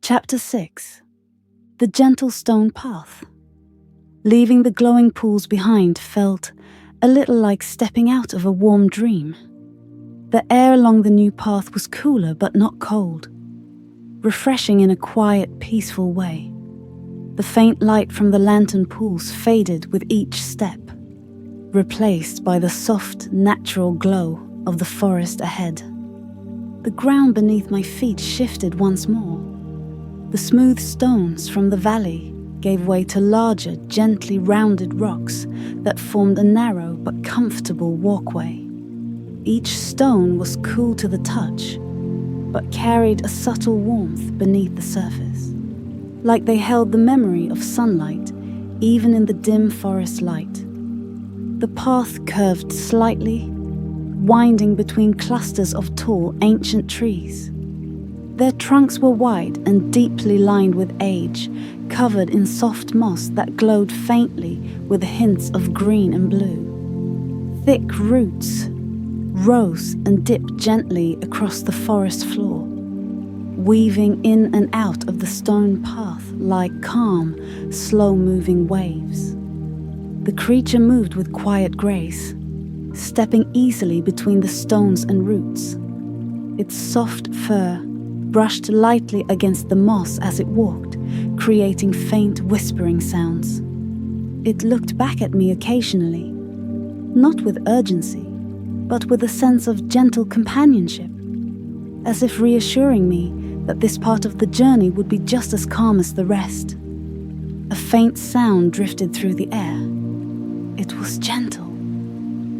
Chapter 6. The gentle stone path. Leaving the glowing pools behind felt a little like stepping out of a warm dream. The air along the new path was cooler but not cold, refreshing in a quiet, peaceful way. The faint light from the lantern pools faded with each step, replaced by the soft, natural glow of the forest ahead. The ground beneath my feet shifted once more. The smooth stones from the valley gave way to larger, gently rounded rocks that formed a narrow but comfortable walkway. Each stone was cool to the touch, but carried a subtle warmth beneath the surface, like they held the memory of sunlight even in the dim forest light. The path curved slightly, winding between clusters of tall, ancient trees. Their trunks were wide and deeply lined with age, covered in soft moss that glowed faintly with hints of green and blue. Thick roots rose and dipped gently across the forest floor, weaving in and out of the stone path like calm, slow-moving waves. The creature moved with quiet grace, stepping easily between the stones and roots. Its soft fur brushed lightly against the moss as it walked, creating faint whispering sounds. It looked back at me occasionally, not with urgency, but with a sense of gentle companionship, as if reassuring me that this part of the journey would be just as calm as the rest. A faint sound drifted through the air. It was gentle,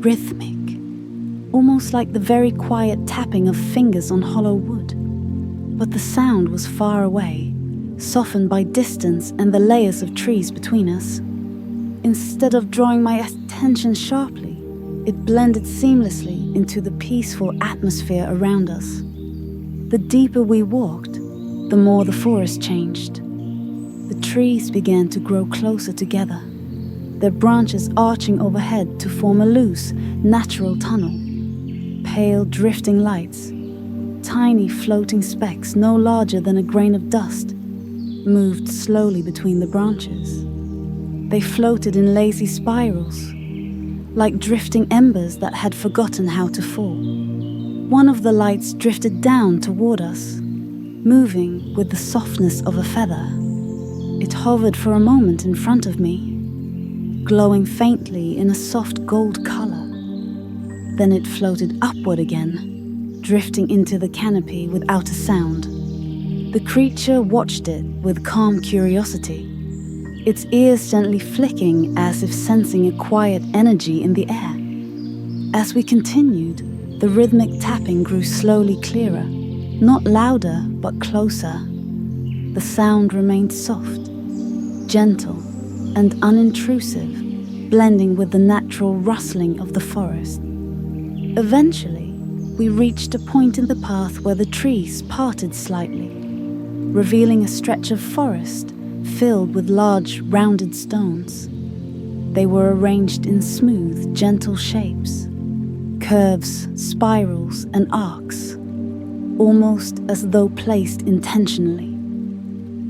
rhythmic, almost like the very quiet tapping of fingers on hollow wood. but the sound was far away, softened by distance and the layers of trees between us. Instead of drawing my attention sharply, it blended seamlessly into the peaceful atmosphere around us. The deeper we walked, the more the forest changed. The trees began to grow closer together, their branches arching overhead to form a loose, natural tunnel. Pale, drifting lights, tiny floating specks no larger than a grain of dust, moved slowly between the branches. They floated in lazy spirals, like drifting embers that had forgotten how to fall. One of the lights drifted down toward us, moving with the softness of a feather. It hovered for a moment in front of me, glowing faintly in a soft gold color. Then it floated upward again, drifting into the canopy without a sound. The creature watched it with calm curiosity, its ears gently flicking as if sensing a quiet energy in the air. As we continued, the rhythmic tapping grew slowly clearer, not louder but closer. The sound remained soft, gentle, and unintrusive, blending with the natural rustling of the forest. Eventually, we reached a point in the path where the trees parted slightly, revealing a stretch of forest filled with large, rounded stones. They were arranged in smooth, gentle shapes, curves, spirals, and arcs, almost as though placed intentionally.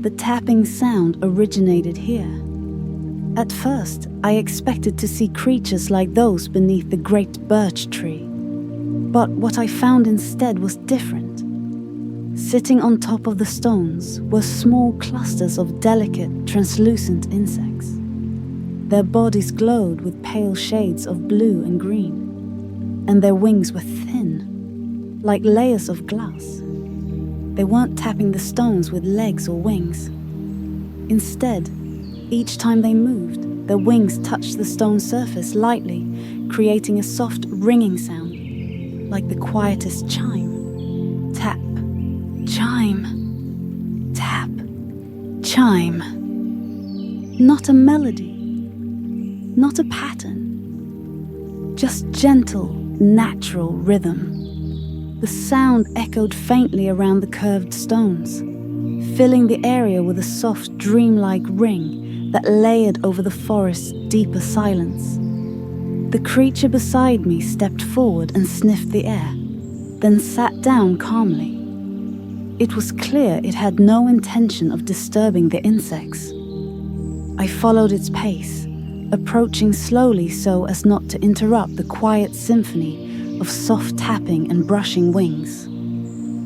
The tapping sound originated here. At first, I expected to see creatures like those beneath the great birch tree, but what I found instead was different. Sitting on top of the stones were small clusters of delicate, translucent insects. Their bodies glowed with pale shades of blue and green, and their wings were thin, like layers of glass. They weren't tapping the stones with legs or wings. Instead, each time they moved, their wings touched the stone surface lightly, creating a soft ringing sound, like the quietest chime. Tap, chime, tap, chime. Not a melody, not a pattern, just gentle, natural rhythm. The sound echoed faintly around the curved stones, filling the area with a soft, dreamlike ring that layered over the forest's deeper silence. The creature beside me stepped forward and sniffed the air, then sat down calmly. It was clear it had no intention of disturbing the insects. I followed its pace, approaching slowly so as not to interrupt the quiet symphony of soft tapping and brushing wings.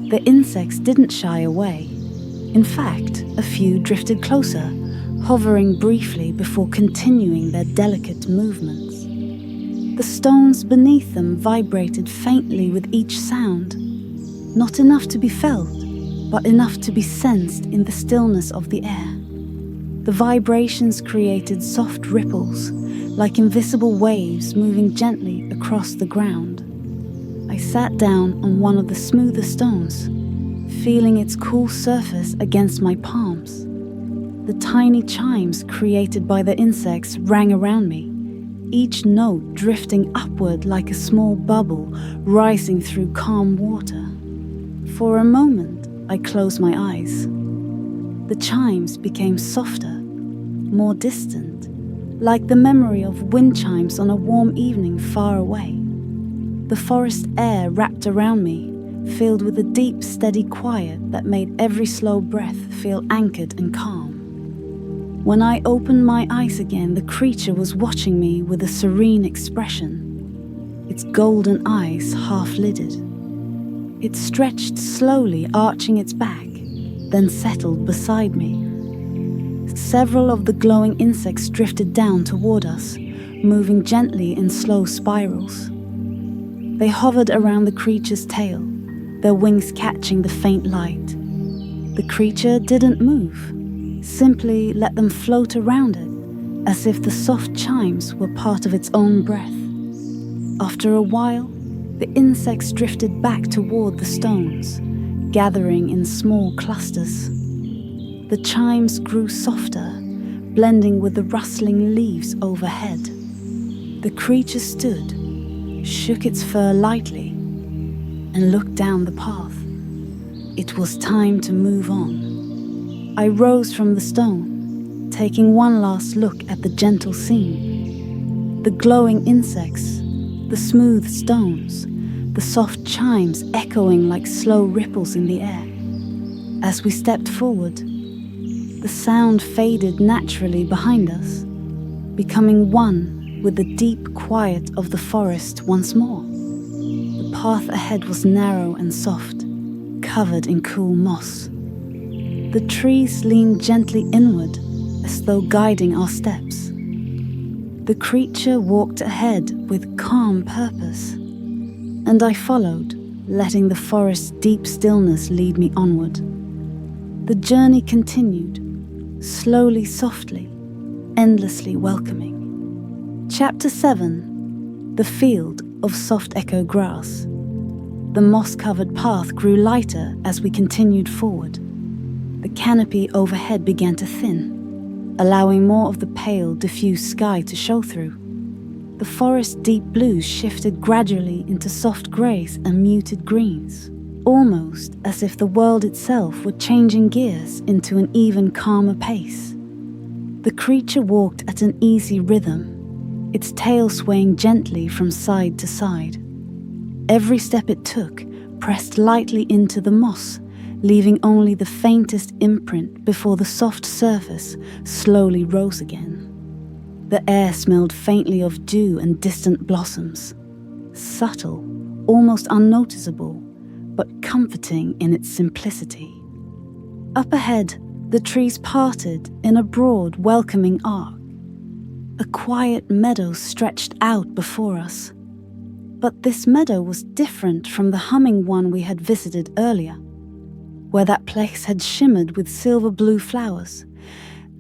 The insects didn't shy away. In fact, a few drifted closer, hovering briefly before continuing their delicate movements. The stones beneath them vibrated faintly with each sound, not enough to be felt, but enough to be sensed in the stillness of the air. The vibrations created soft ripples, like invisible waves moving gently across the ground. I sat down on one of the smoother stones, feeling its cool surface against my palms. The tiny chimes created by the insects rang around me, each note drifting upward like a small bubble rising through calm water. For a moment, I closed my eyes. The chimes became softer, more distant, like the memory of wind chimes on a warm evening far away. The forest air wrapped around me, filled with a deep, steady quiet that made every slow breath feel anchored and calm. When I opened my eyes again, the creature was watching me with a serene expression, its golden eyes half-lidded. It stretched slowly, arching its back, then settled beside me. Several of the glowing insects drifted down toward us, moving gently in slow spirals. They hovered around the creature's tail, their wings catching the faint light. The creature didn't move, simply let them float around it, as if the soft chimes were part of its own breath. After a while, the insects drifted back toward the stones, gathering in small clusters. The chimes grew softer, blending with the rustling leaves overhead. The creature stood, shook its fur lightly, and looked down the path. It was time to move on. I rose from the stone, taking one last look at the gentle scene. The glowing insects, the smooth stones, the soft chimes echoing like slow ripples in the air. As we stepped forward, the sound faded naturally behind us, becoming one with the deep quiet of the forest once more. The path ahead was narrow and soft, covered in cool moss. The trees leaned gently inward, as though guiding our steps. The creature walked ahead with calm purpose, and I followed, letting the forest's deep stillness lead me onward. The journey continued, slowly, softly, endlessly welcoming. Chapter 7. The Field of Soft Echo Grass. The moss-covered path grew lighter as we continued forward. The canopy overhead began to thin, allowing more of the pale, diffuse sky to show through. The forest's deep blues shifted gradually into soft greys and muted greens, almost as if the world itself were changing gears into an even calmer pace. The creature walked at an easy rhythm, its tail swaying gently from side to side. Every step it took pressed lightly into the moss, leaving only the faintest imprint before the soft surface slowly rose again. The air smelled faintly of dew and distant blossoms, subtle, almost unnoticeable, but comforting in its simplicity. Up ahead, the trees parted in a broad, welcoming arc. A quiet meadow stretched out before us. But this meadow was different from the humming one we had visited earlier, where that place had shimmered with silver blue flowers.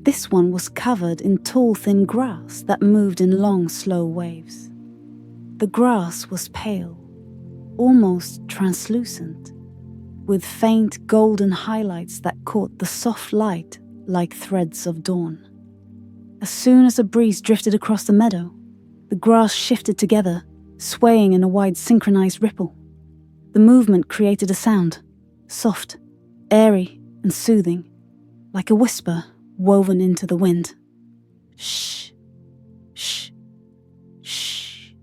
This one was covered in tall, thin grass that moved in long, slow waves. The grass was pale, almost translucent, with faint golden highlights that caught the soft light like threads of dawn. As soon as a breeze drifted across the meadow, the grass shifted together, swaying in a wide synchronized ripple. The movement created a sound, soft, airy, and soothing, like a whisper woven into the wind. Shh, shh, shh.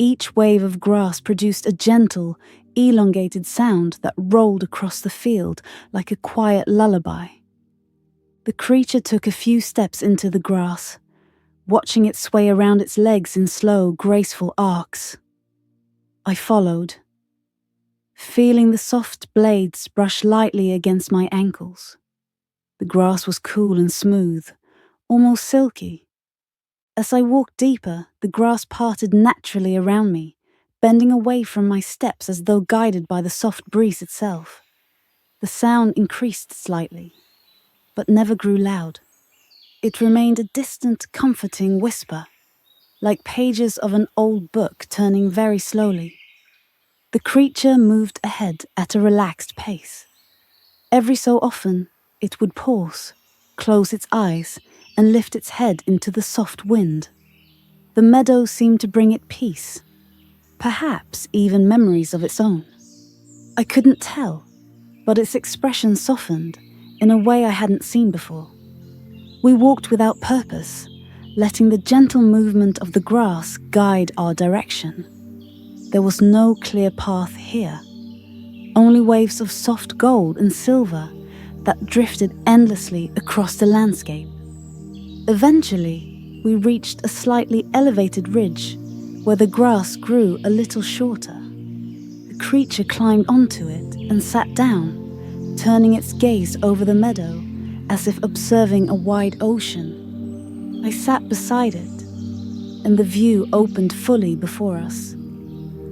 Each wave of grass produced a gentle, elongated sound that rolled across the field like a quiet lullaby. The creature took a few steps into the grass, watching it sway around its legs in slow, graceful arcs. I followed, feeling the soft blades brush lightly against my ankles. The grass was cool and smooth, almost silky. As I walked deeper, the grass parted naturally around me, bending away from my steps as though guided by the soft breeze itself. The sound increased slightly, but never grew loud. It remained a distant, comforting whisper, like pages of an old book turning very slowly. The creature moved ahead at a relaxed pace. Every so often, it would pause, close its eyes, and lift its head into the soft wind. The meadow seemed to bring it peace, perhaps even memories of its own. I couldn't tell, but its expression softened in a way I hadn't seen before. We walked without purpose, letting the gentle movement of the grass guide our direction. There was no clear path here, only waves of soft gold and silver that drifted endlessly across the landscape. Eventually, we reached a slightly elevated ridge where the grass grew a little shorter. The creature climbed onto it and sat down, turning its gaze over the meadow as if observing a wide ocean. I sat beside it, and the view opened fully before us.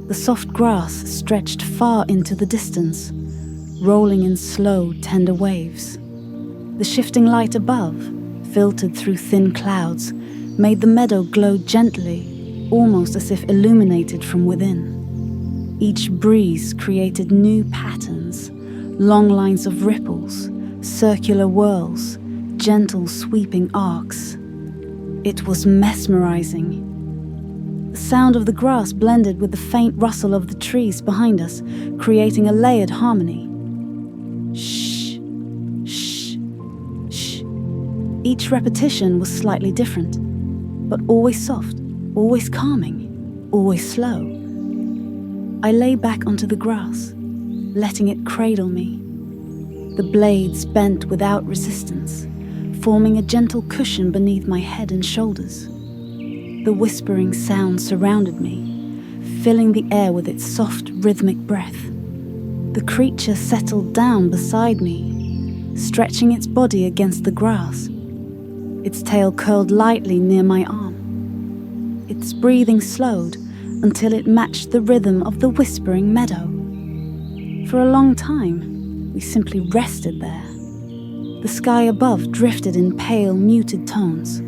The soft grass stretched far into the distance, rolling in slow, tender waves. The shifting light above, filtered through thin clouds, made the meadow glow gently, almost as if illuminated from within. Each breeze created new patterns, long lines of ripples, circular whirls, gentle sweeping arcs. It was mesmerizing. The sound of the grass blended with the faint rustle of the trees behind us, creating a layered harmony. Shh, shh, shh. Each repetition was slightly different, but always soft, always calming, always slow. I lay back onto the grass, letting it cradle me. The blades bent without resistance, forming a gentle cushion beneath my head and shoulders. The whispering sound surrounded me, filling the air with its soft, rhythmic breath. The creature settled down beside me, stretching its body against the grass. Its tail curled lightly near my arm. Its breathing slowed until it matched the rhythm of the whispering meadow. For a long time, we simply rested there. The sky above drifted in pale, muted tones,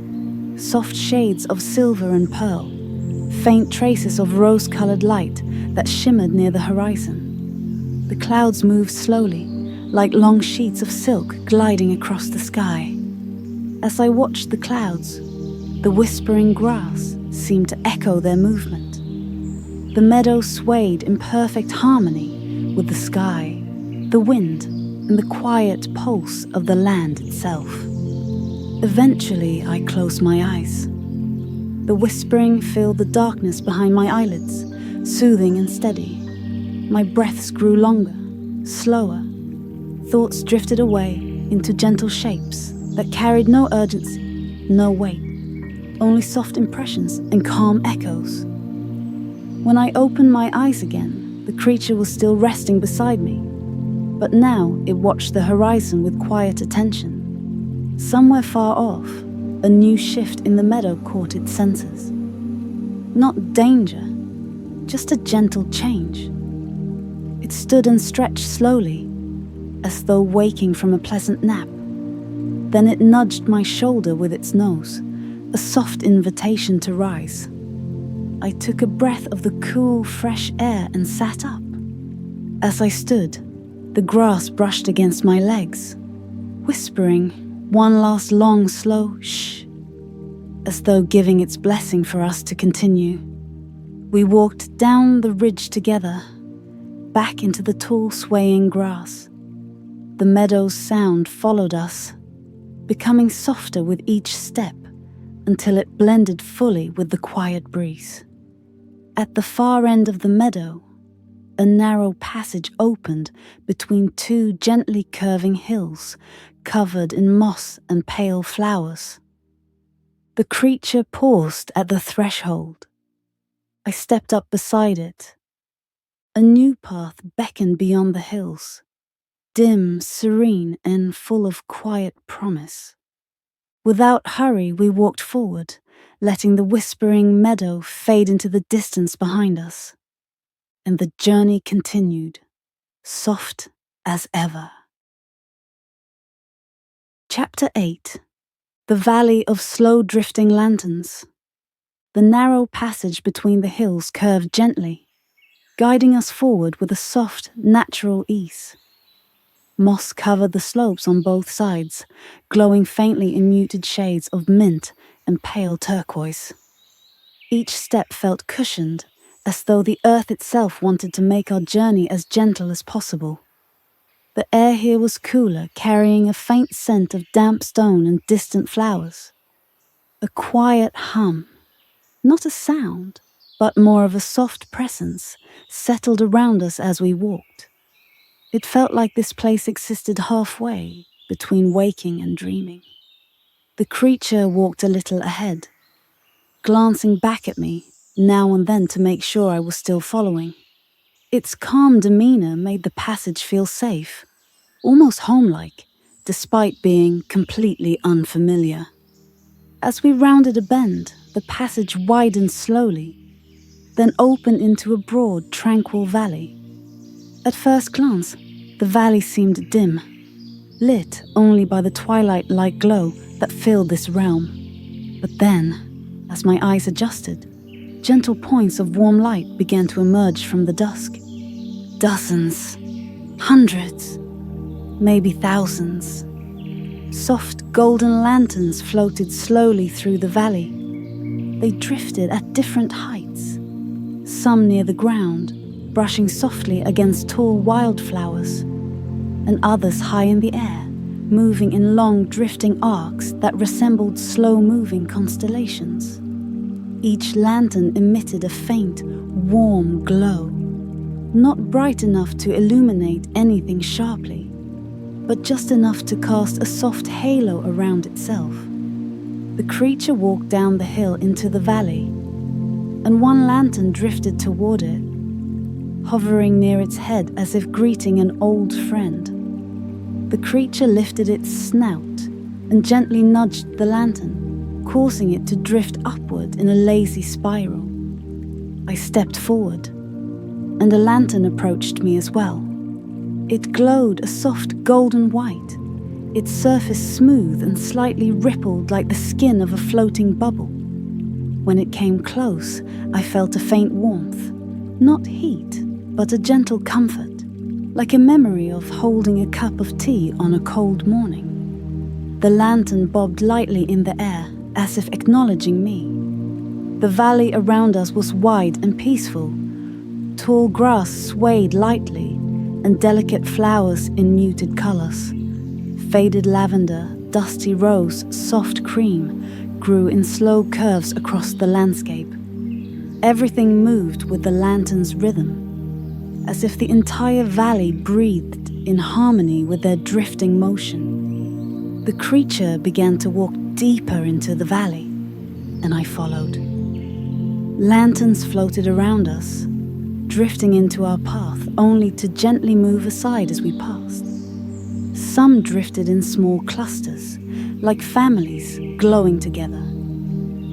soft shades of silver and pearl, faint traces of rose-colored light that shimmered near the horizon. The clouds moved slowly, like long sheets of silk gliding across the sky. As I watched the clouds, the whispering grass seemed to echo their movement. The meadow swayed in perfect harmony with the sky, the wind, and the quiet pulse of the land itself. Eventually, I closed my eyes. The whispering filled the darkness behind my eyelids, soothing and steady. My breaths grew longer, slower. Thoughts drifted away into gentle shapes that carried no urgency, no weight, only soft impressions and calm echoes. When I opened my eyes again, the creature was still resting beside me, but now it watched the horizon with quiet attention. Somewhere far off, a new shift in the meadow caught its senses. Not danger, just a gentle change. It stood and stretched slowly, as though waking from a pleasant nap. Then it nudged my shoulder with its nose, a soft invitation to rise. I took a breath of the cool, fresh air and sat up. As I stood, the grass brushed against my legs, whispering one last long, slow shh, as though giving its blessing for us to continue. We walked down the ridge together, back into the tall, swaying grass. The meadow's sound followed us, becoming softer with each step until it blended fully with the quiet breeze. At the far end of the meadow, a narrow passage opened between two gently curving hills, covered in moss and pale flowers. The creature paused at the threshold. I stepped up beside it. A new path beckoned beyond the hills, dim, serene, and full of quiet promise. Without hurry, we walked forward, letting the whispering meadow fade into the distance behind us. And the journey continued, soft as ever. Chapter 8. The Valley of Slow Drifting Lanterns. The narrow passage between the hills curved gently, guiding us forward with a soft, natural ease. Moss covered the slopes on both sides, glowing faintly in muted shades of mint and pale turquoise. Each step felt cushioned, as though the earth itself wanted to make our journey as gentle as possible. The air here was cooler, carrying a faint scent of damp stone and distant flowers. A quiet hum, not a sound, but more of a soft presence, settled around us as we walked. It felt like this place existed halfway between waking and dreaming. The creature walked a little ahead, glancing back at me now and then to make sure I was still following. Its calm demeanor made the passage feel safe, almost homelike, despite being completely unfamiliar. As we rounded a bend, the passage widened slowly, then opened into a broad, tranquil valley. At first glance, the valley seemed dim, lit only by the twilight-like glow that filled this realm. But then, as my eyes adjusted, gentle points of warm light began to emerge from the dusk. Dozens, hundreds, maybe thousands. Soft golden lanterns floated slowly through the valley. They drifted at different heights, some near the ground, brushing softly against tall wildflowers, and others high in the air, moving in long drifting arcs that resembled slow-moving constellations. Each lantern emitted a faint, warm glow, not bright enough to illuminate anything sharply, but just enough to cast a soft halo around itself. The creature walked down the hill into the valley, and one lantern drifted toward it, hovering near its head as if greeting an old friend. The creature lifted its snout and gently nudged the lantern, causing it to drift upward in a lazy spiral. I stepped forward, and a lantern approached me as well. It glowed a soft golden white, its surface smooth and slightly rippled like the skin of a floating bubble. When it came close, I felt a faint warmth, not heat, but a gentle comfort, like a memory of holding a cup of tea on a cold morning. The lantern bobbed lightly in the air, as if acknowledging me. The valley around us was wide and peaceful. Tall grass swayed lightly, and delicate flowers in muted colors. Faded lavender, dusty rose, soft cream grew in slow curves across the landscape. Everything moved with the lantern's rhythm, as if the entire valley breathed in harmony with their drifting motion. The creature began to walk deeper into the valley, and I followed. Lanterns floated around us, drifting into our path only to gently move aside as we passed. Some drifted in small clusters, like families glowing together.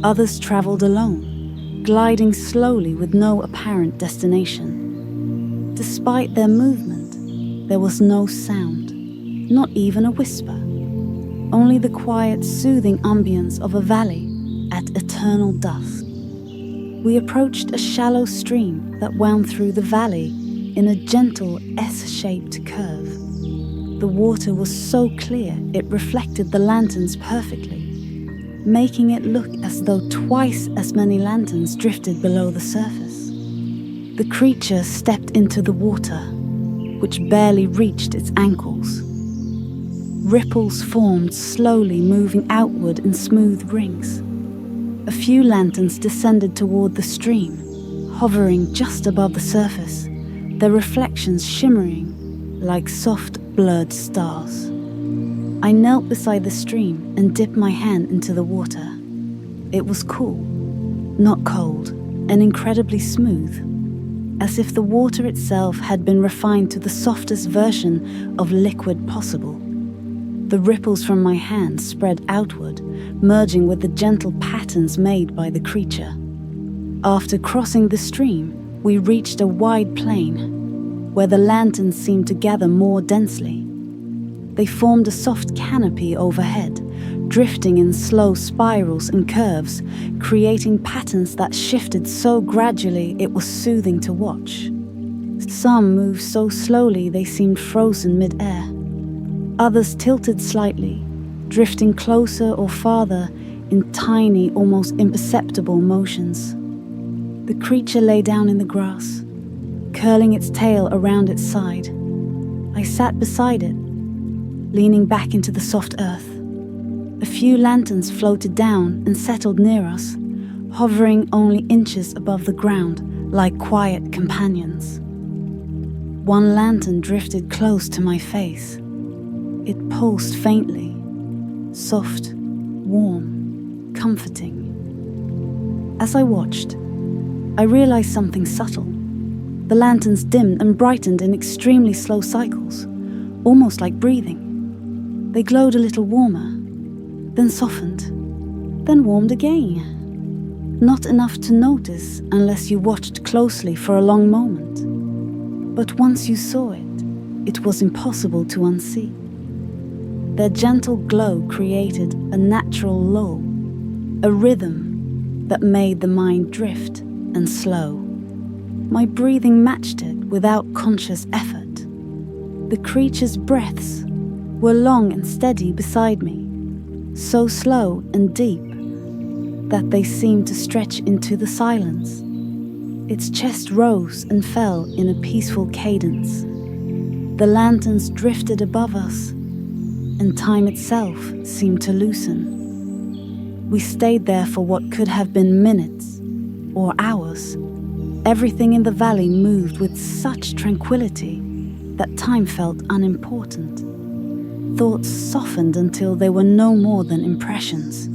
Others traveled alone, gliding slowly with no apparent destination. Despite their movement, there was no sound, not even a whisper, only the quiet, soothing ambience of a valley at eternal dusk. We approached a shallow stream that wound through the valley in a gentle S-shaped curve. The water was so clear it reflected the lanterns perfectly, making it look as though twice as many lanterns drifted below the surface. The creature stepped into the water, which barely reached its ankles. Ripples formed, slowly moving outward in smooth rings. A few lanterns descended toward the stream, hovering just above the surface, their reflections shimmering like soft, blurred stars. I knelt beside the stream and dipped my hand into the water. It was cool, not cold, and incredibly smooth, as if the water itself had been refined to the softest version of liquid possible. The ripples from my hand spread outward, merging with the gentle patterns made by the creature. After crossing the stream, we reached a wide plain, where the lanterns seemed to gather more densely. They formed a soft canopy overhead, drifting in slow spirals and curves, creating patterns that shifted so gradually it was soothing to watch. Some moved so slowly they seemed frozen mid-air. Others tilted slightly, drifting closer or farther in tiny, almost imperceptible motions. The creature lay down in the grass, curling its tail around its side. I sat beside it, leaning back into the soft earth. A few lanterns floated down and settled near us, hovering only inches above the ground like quiet companions. One lantern drifted close to my face. It pulsed faintly, soft, warm, comforting. As I watched, I realized something subtle. The lanterns dimmed and brightened in extremely slow cycles, almost like breathing. They glowed a little warmer, then softened, then warmed again. Not enough to notice unless you watched closely for a long moment. But once you saw it, it was impossible to unsee. Their gentle glow created a natural lull, a rhythm that made the mind drift and slow. My breathing matched it without conscious effort. The creature's breaths were long and steady beside me, so slow and deep that they seemed to stretch into the silence. Its chest rose and fell in a peaceful cadence. The lanterns drifted above us, and time itself seemed to loosen. We stayed there for what could have been minutes or hours. Everything in the valley moved with such tranquility that time felt unimportant. Thoughts softened until they were no more than impressions,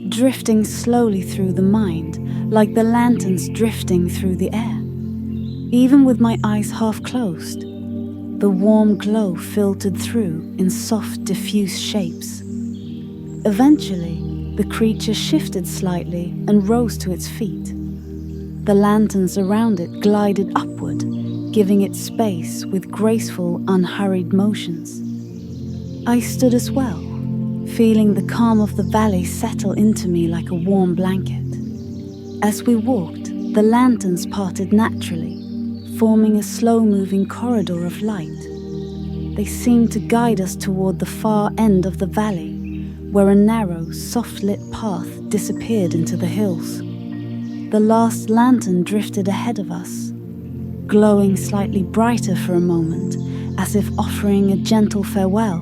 drifting slowly through the mind, like the lanterns drifting through the air. Even with my eyes half closed, the warm glow filtered through in soft, diffuse shapes. Eventually, the creature shifted slightly and rose to its feet. The lanterns around it glided upward, giving it space with graceful, unhurried motions. I stood as well, feeling the calm of the valley settle into me like a warm blanket. As we walked, the lanterns parted naturally, forming a slow-moving corridor of light. They seemed to guide us toward the far end of the valley, where a narrow, soft-lit path disappeared into the hills. The last lantern drifted ahead of us, glowing slightly brighter for a moment, as if offering a gentle farewell.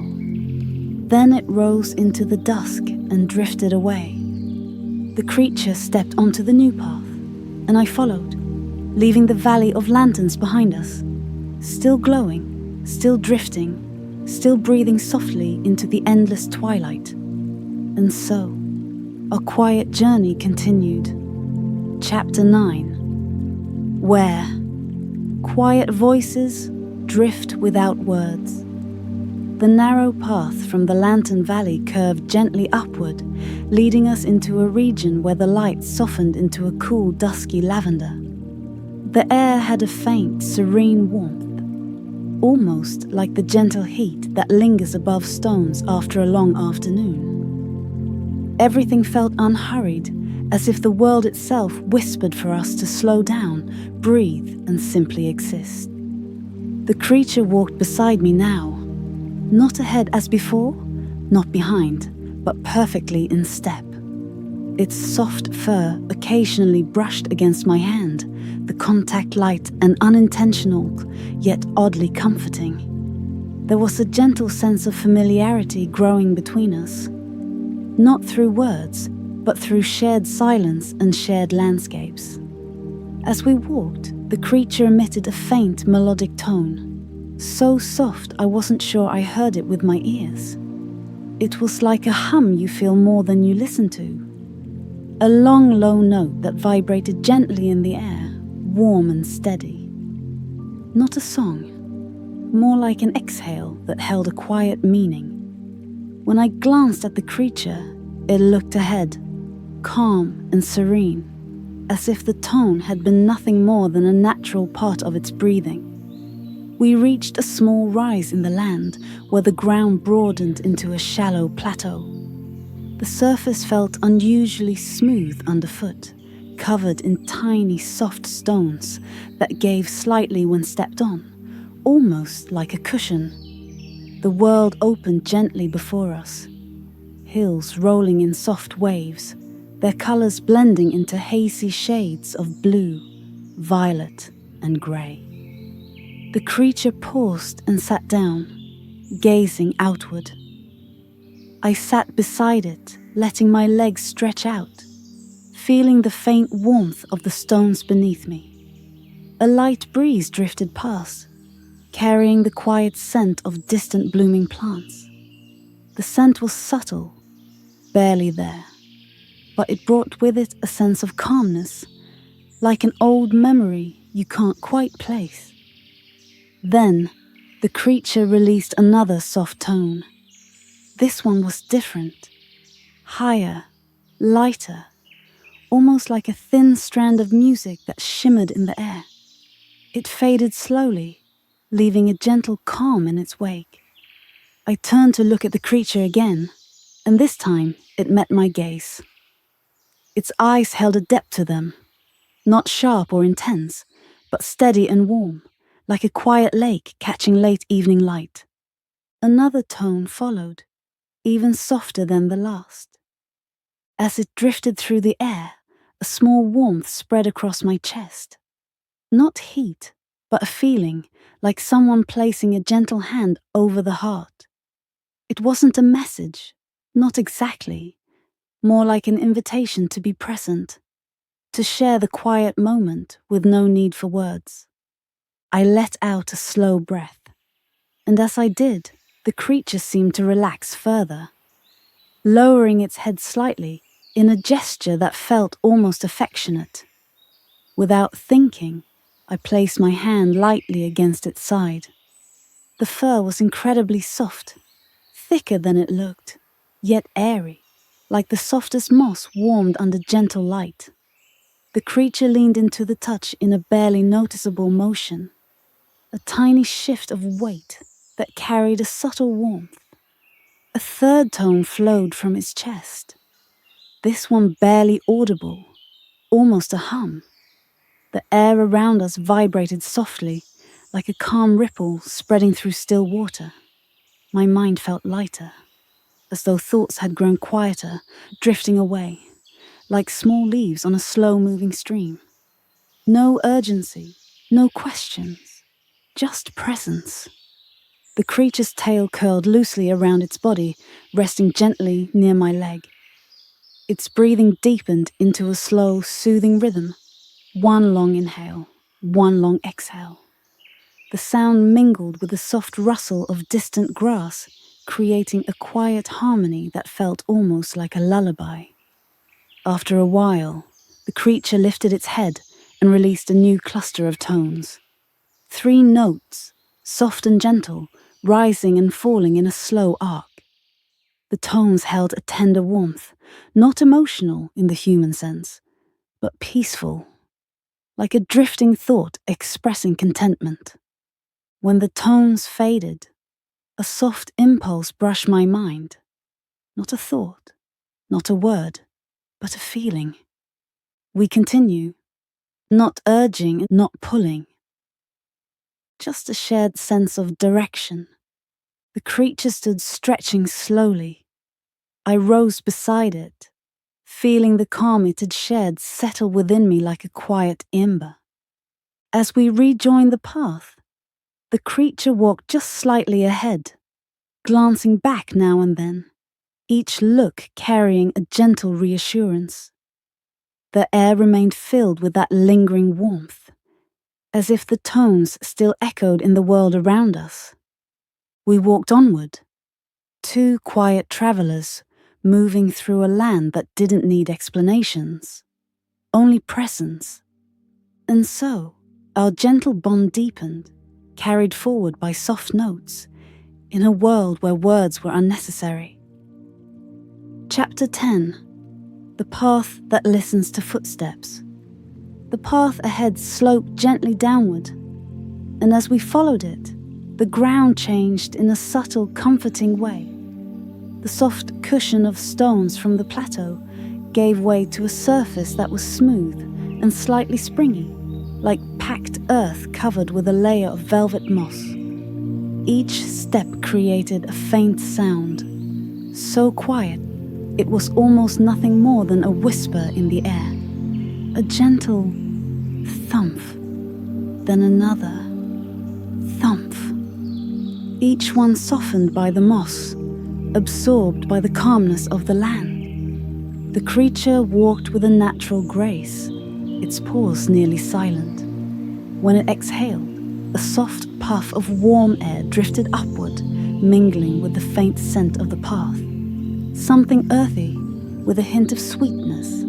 Then it rose into the dusk and drifted away. The creature stepped onto the new path, and I followed, leaving the valley of lanterns behind us, still glowing, still drifting, still breathing softly into the endless twilight. And so, our quiet journey continued. Chapter 9. Where quiet voices drift without words. The narrow path from the lantern valley curved gently upward, leading us into a region where the light softened into a cool, dusky lavender. The air had a faint, serene warmth, almost like the gentle heat that lingers above stones after a long afternoon. Everything felt unhurried, as if the world itself whispered for us to slow down, breathe, and simply exist. The creature walked beside me now, not ahead as before, not behind, but perfectly in step. Its soft fur occasionally brushed against my hand, the contact light and unintentional, yet oddly comforting. There was a gentle sense of familiarity growing between us, not through words, but through shared silence and shared landscapes. As we walked, the creature emitted a faint melodic tone, so soft I wasn't sure I heard it with my ears. It was like a hum you feel more than you listen to. A long, low note that vibrated gently in the air, warm and steady. Not a song, more like an exhale that held a quiet meaning. When I glanced at the creature, it looked ahead, calm and serene, as if the tone had been nothing more than a natural part of its breathing. We reached a small rise in the land where the ground broadened into a shallow plateau. The surface felt unusually smooth underfoot, covered in tiny soft stones that gave slightly when stepped on, almost like a cushion. The world opened gently before us, hills rolling in soft waves, their colors blending into hazy shades of blue, violet, and grey. The creature paused and sat down, gazing outward. I sat beside it, letting my legs stretch out, feeling the faint warmth of the stones beneath me. A light breeze drifted past, carrying the quiet scent of distant blooming plants. The scent was subtle, barely there, but it brought with it a sense of calmness, like an old memory you can't quite place. Then, the creature released another soft tone. This one was different, higher, lighter, almost like a thin strand of music that shimmered in the air. It faded slowly, leaving a gentle calm in its wake. I turned to look at the creature again, and this time it met my gaze. Its eyes held a depth to them, not sharp or intense, but steady and warm, like a quiet lake catching late evening light. Another tone followed, even softer than the last. As it drifted through the air, a small warmth spread across my chest. Not heat, but a feeling, like someone placing a gentle hand over the heart. It wasn't a message, not exactly, more like an invitation to be present, to share the quiet moment with no need for words. I let out a slow breath, and as I did, the creature seemed to relax further, lowering its head slightly in a gesture that felt almost affectionate. Without thinking, I placed my hand lightly against its side. The fur was incredibly soft, thicker than it looked, yet airy, like the softest moss warmed under gentle light. The creature leaned into the touch in a barely noticeable motion, a tiny shift of weight that carried a subtle warmth. A third tone flowed from its chest, this one barely audible, almost a hum. The air around us vibrated softly, like a calm ripple spreading through still water. My mind felt lighter, as though thoughts had grown quieter, drifting away, like small leaves on a slow-moving stream. No urgency, no questions, just presence. The creature's tail curled loosely around its body, resting gently near my leg. Its breathing deepened into a slow, soothing rhythm. One long inhale, one long exhale. The sound mingled with the soft rustle of distant grass, creating a quiet harmony that felt almost like a lullaby. After a while, the creature lifted its head and released a new cluster of tones. 3 notes, soft and gentle, rising and falling in a slow arc. The tones held a tender warmth, not emotional in the human sense, but peaceful, like a drifting thought expressing contentment. When the tones faded, a soft impulse brushed my mind. Not a thought, not a word, but a feeling. We continue, not urging, not pulling. Just a shared sense of direction. The creature stood stretching slowly. I rose beside it, feeling the calm it had shared settle within me like a quiet ember. As we rejoined the path, the creature walked just slightly ahead, glancing back now and then, each look carrying a gentle reassurance. The air remained filled with that lingering warmth, as if the tones still echoed in the world around us. We walked onward, 2 quiet travelers moving through a land that didn't need explanations, only presence. And so, our gentle bond deepened, carried forward by soft notes, in a world where words were unnecessary. Chapter 10. The path that listens to footsteps. The path ahead sloped gently downward, and as we followed it, the ground changed in a subtle, comforting way. The soft cushion of stones from the plateau gave way to a surface that was smooth and slightly springy, like packed earth covered with a layer of velvet moss. Each step created a faint sound, so quiet it was almost nothing more than a whisper in the air. A gentle thump, then another thump. Each one softened by the moss, absorbed by the calmness of the land. The creature walked with a natural grace, its paws nearly silent. When it exhaled, a soft puff of warm air drifted upward, mingling with the faint scent of the path. Something earthy, with a hint of sweetness,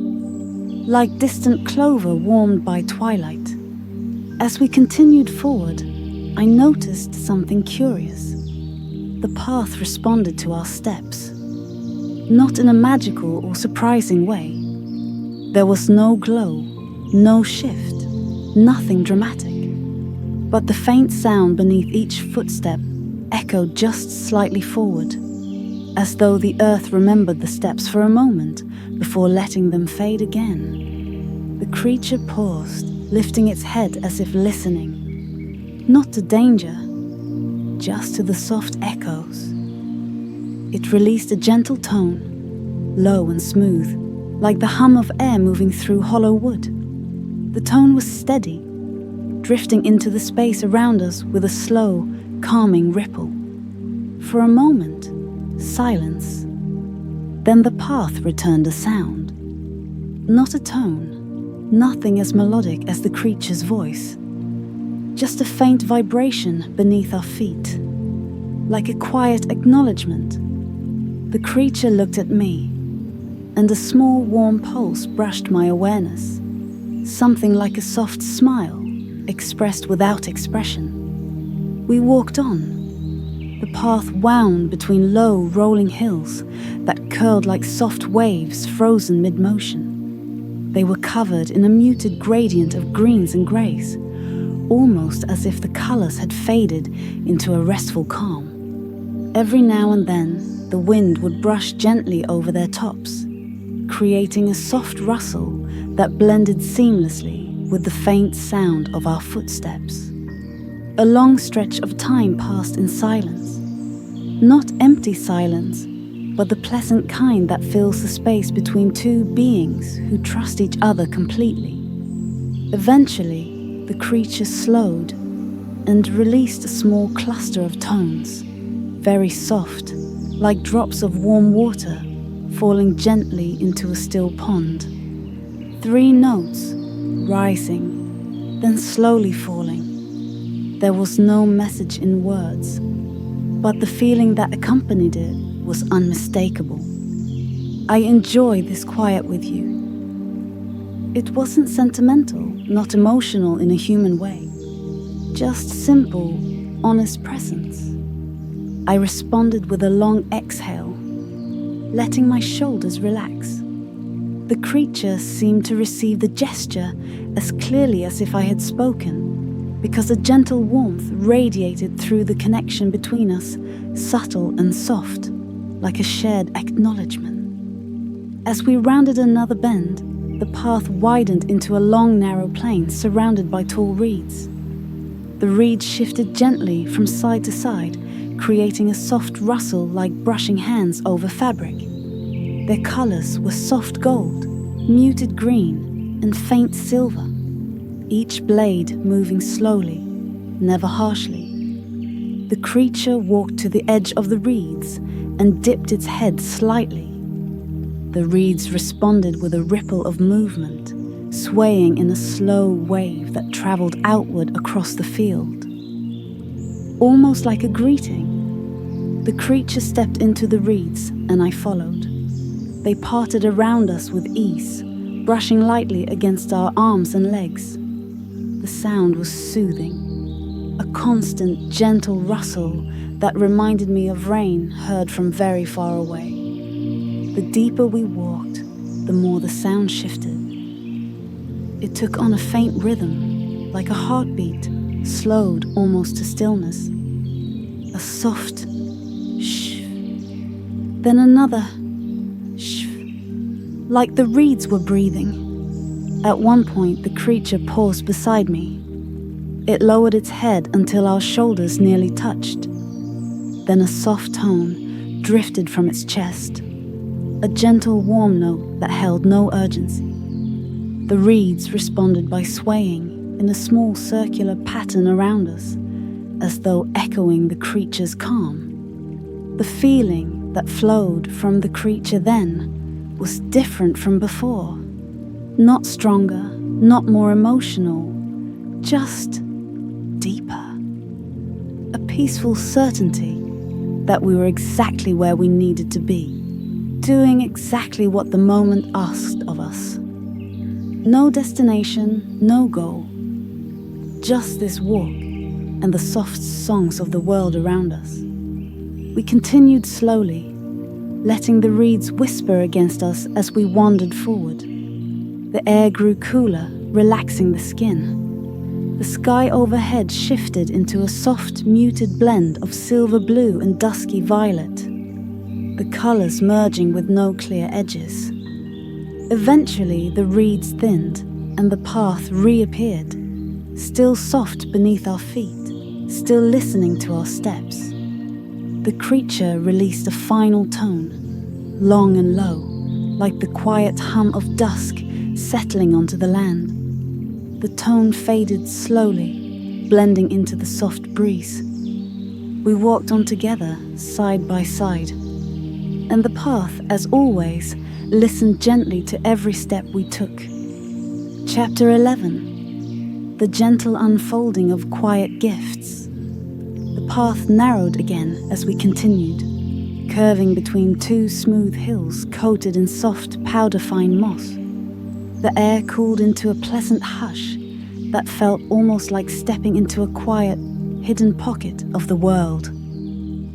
like distant clover warmed by twilight. As we continued forward, I noticed something curious. The path responded to our steps, not in a magical or surprising way. There was no glow, no shift, nothing dramatic. But the faint sound beneath each footstep echoed just slightly forward, as though the earth remembered the steps for a moment before letting them fade again. The creature paused, lifting its head as if listening. Not to danger, just to the soft echoes. It released a gentle tone, low and smooth, like the hum of air moving through hollow wood. The tone was steady, drifting into the space around us with a slow, calming ripple. For a moment, silence. Then the path returned a sound. Not a tone, nothing as melodic as the creature's voice. Just a faint vibration beneath our feet, like a quiet acknowledgement. The creature looked at me, and a small warm pulse brushed my awareness. Something like a soft smile, expressed without expression. We walked on. The path wound between low, rolling hills that curled like soft waves frozen mid-motion. They were covered in a muted gradient of greens and greys, almost as if the colors had faded into a restful calm. Every now and then, the wind would brush gently over their tops, creating a soft rustle that blended seamlessly with the faint sound of our footsteps. A long stretch of time passed in silence. Not empty silence, but the pleasant kind that fills the space between two beings who trust each other completely. Eventually, the creature slowed and released a small cluster of tones, very soft, like drops of warm water falling gently into a still pond. 3 notes, rising, then slowly falling. There was no message in words, but the feeling that accompanied it was unmistakable. I enjoy this quiet with you. It wasn't sentimental, not emotional in a human way. Just simple, honest presence. I responded with a long exhale, letting my shoulders relax. The creature seemed to receive the gesture as clearly as if I had spoken, because a gentle warmth radiated through the connection between us, subtle and soft, like a shared acknowledgement. As we rounded another bend, the path widened into a long, narrow plain surrounded by tall reeds. The reeds shifted gently from side to side, creating a soft rustle like brushing hands over fabric. Their colors were soft gold, muted green, and faint silver, each blade moving slowly, never harshly. The creature walked to the edge of the reeds and dipped its head slightly. The reeds responded with a ripple of movement, swaying in a slow wave that traveled outward across the field. Almost like a greeting, the creature stepped into the reeds and I followed. They parted around us with ease, brushing lightly against our arms and legs. The sound was soothing, a constant, gentle rustle that reminded me of rain heard from very far away. The deeper we walked, the more the sound shifted. It took on a faint rhythm, like a heartbeat, slowed almost to stillness. A soft shh, then another shh, like the reeds were breathing. At one point, the creature paused beside me. It lowered its head until our shoulders nearly touched. Then a soft tone drifted from its chest, a gentle, warm note that held no urgency. The reeds responded by swaying in a small circular pattern around us, as though echoing the creature's calm. The feeling that flowed from the creature then was different from before. Not stronger, not more emotional, just deeper. A peaceful certainty that we were exactly where we needed to be, doing exactly what the moment asked of us. No destination, no goal. Just this walk and the soft songs of the world around us. We continued slowly, letting the reeds whisper against us as we wandered forward. The air grew cooler, relaxing the skin. The sky overhead shifted into a soft, muted blend of silver blue and dusky violet, the colors merging with no clear edges. Eventually, the reeds thinned, and the path reappeared, still soft beneath our feet, still listening to our steps. The creature released a final tone, long and low, like the quiet hum of dusk settling onto the land. The tone faded slowly, blending into the soft breeze. We walked on together, side by side, and the path, as always, listened gently to every step we took. Chapter 11. The gentle unfolding of quiet gifts. The path narrowed again as we continued, curving between two smooth hills coated in soft, powder-fine moss. The air cooled into a pleasant hush that felt almost like stepping into a quiet, hidden pocket of the world.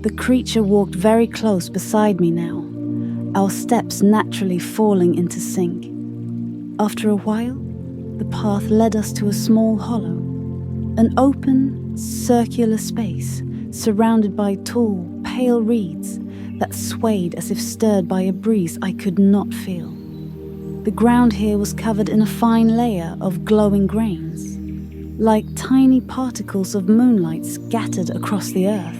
The creature walked very close beside me now, our steps naturally falling into sync. After a while, the path led us to a small hollow, an open, circular space surrounded by tall, pale reeds that swayed as if stirred by a breeze I could not feel. The ground here was covered in a fine layer of glowing grains, like tiny particles of moonlight scattered across the earth.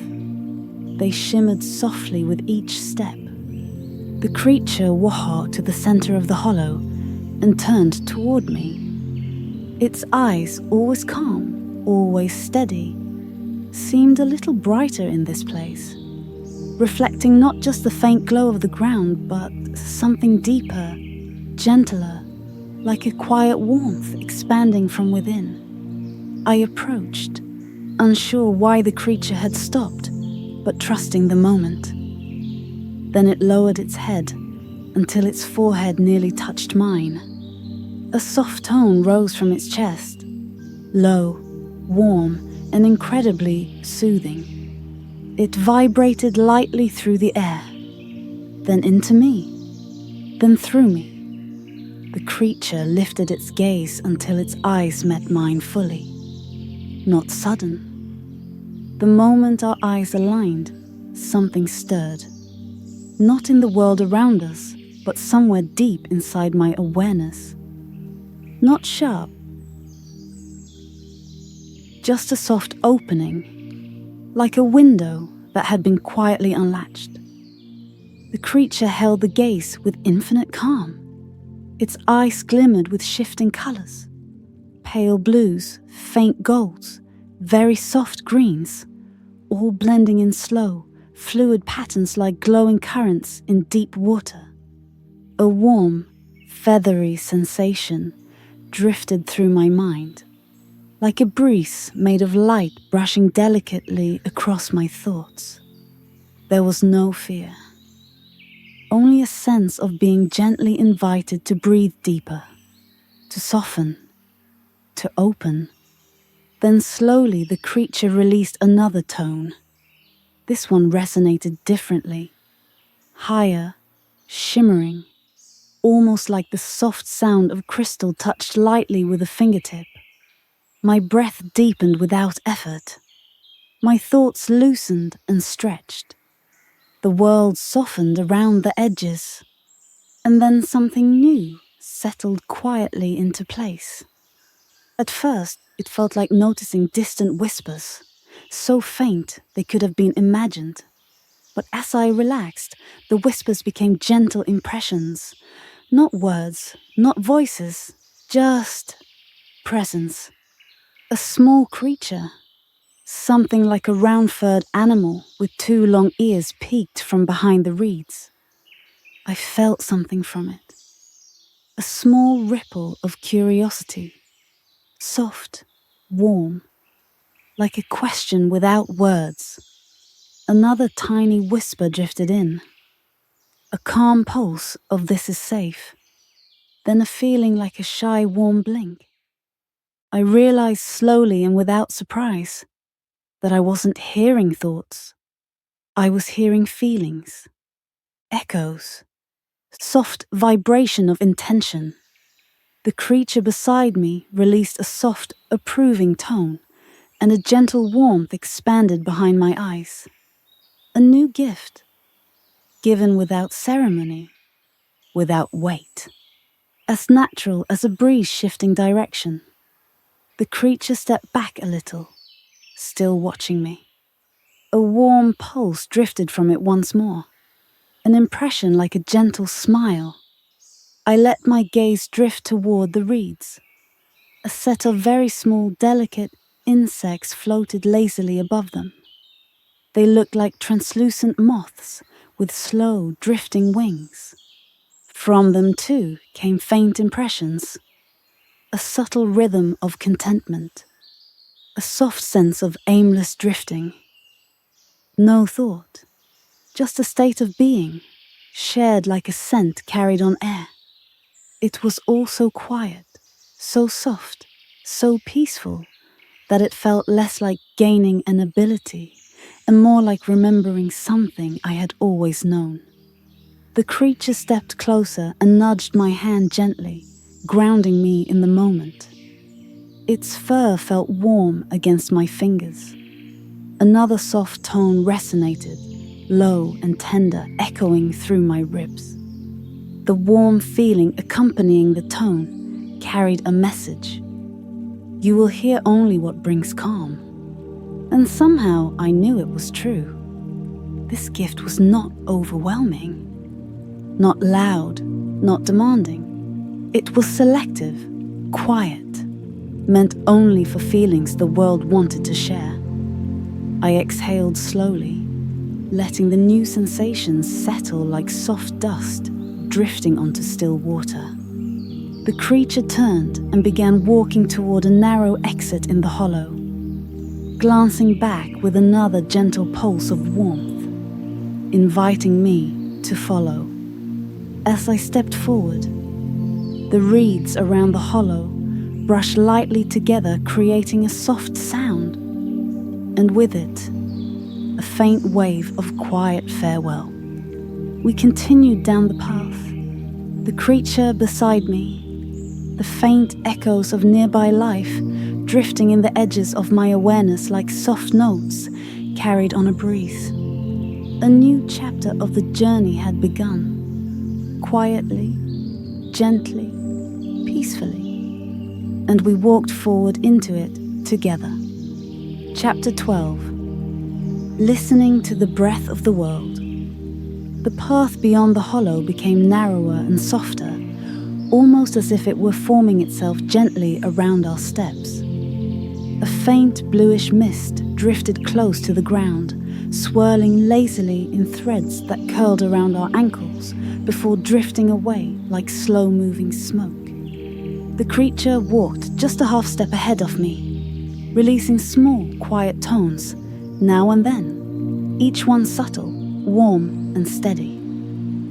They shimmered softly with each step. The creature walked to the center of the hollow and turned toward me. Its eyes, always calm, always steady, seemed a little brighter in this place, reflecting not just the faint glow of the ground, but something deeper, gentler, like a quiet warmth expanding from within. I approached, unsure why the creature had stopped, but trusting the moment. Then it lowered its head until its forehead nearly touched mine. A soft tone rose from its chest, low, warm, and incredibly soothing. It vibrated lightly through the air, then into me, then through me. The creature lifted its gaze until its eyes met mine fully. Not sudden. The moment our eyes aligned, something stirred. Not in the world around us, but somewhere deep inside my awareness. Not sharp, just a soft opening, like a window that had been quietly unlatched. The creature held the gaze with infinite calm. Its eyes glimmered with shifting colors. Pale blues, faint golds, very soft greens, all blending in slow, fluid patterns like glowing currents in deep water. A warm, feathery sensation drifted through my mind, like a breeze made of light brushing delicately across my thoughts. There was no fear, only a sense of being gently invited to breathe deeper, to soften, to open. Then slowly the creature released another tone. This one resonated differently, higher, shimmering, almost like the soft sound of crystal touched lightly with a fingertip. My breath deepened without effort. My thoughts loosened and stretched. The world softened around the edges, and then something new settled quietly into place. At first, it felt like noticing distant whispers, so faint they could have been imagined. But as I relaxed, the whispers became gentle impressions, not words, not voices, just presence. A small creature, something like a round-furred animal with two long ears peeked from behind the reeds. I felt something from it. A small ripple of curiosity, soft, warm, like a question without words. Another tiny whisper drifted in. A calm pulse of this is safe. Then a feeling like a shy, warm blink. I realized slowly and without surprise that I wasn't hearing thoughts. I was hearing feelings, echoes, soft vibration of intention. The creature beside me released a soft, approving tone, and a gentle warmth expanded behind my eyes. A new gift, given without ceremony, without weight. as natural as a breeze shifting direction. The creature stepped back a little, still watching me. A warm pulse drifted from it once more, an impression like a gentle smile. I let my gaze drift toward the reeds. A set of very small, delicate insects floated lazily above them. They looked like translucent moths with slow, drifting wings. From them, too, came faint impressions, a subtle rhythm of contentment, a soft sense of aimless drifting. No thought, just a state of being, shared like a scent carried on air. It was all so quiet, so soft, so peaceful, that it felt less like gaining an ability and more like remembering something I had always known. The creature stepped closer and nudged my hand gently, grounding me in the moment. Its fur felt warm against my fingers. Another soft tone resonated, low and tender, echoing through my ribs. The warm feeling accompanying the tone carried a message. You will hear only what brings calm. And somehow I knew it was true. This gift was not overwhelming, not loud, not demanding. It was selective, quiet, meant only for feelings the world wanted to share. I exhaled slowly, letting the new sensations settle like soft dust drifting onto still water. The creature turned and began walking toward a narrow exit in the hollow, glancing back with another gentle pulse of warmth, inviting me to follow. As I stepped forward, the reeds around the hollow brushed lightly together, creating a soft sound, and with it, a faint wave of quiet farewell. We continued down the path, the creature beside me, the faint echoes of nearby life drifting in the edges of my awareness like soft notes carried on a breeze. A new chapter of the journey had begun, quietly, gently, peacefully, and we walked forward into it together. Chapter 12. Listening to the breath of the world. The path beyond the hollow became narrower and softer, almost as if it were forming itself gently around our steps. A faint bluish mist drifted close to the ground, swirling lazily in threads that curled around our ankles before drifting away like slow-moving smoke. The creature walked just a half step ahead of me, releasing small, quiet tones, now and then, each one subtle, warm and steady.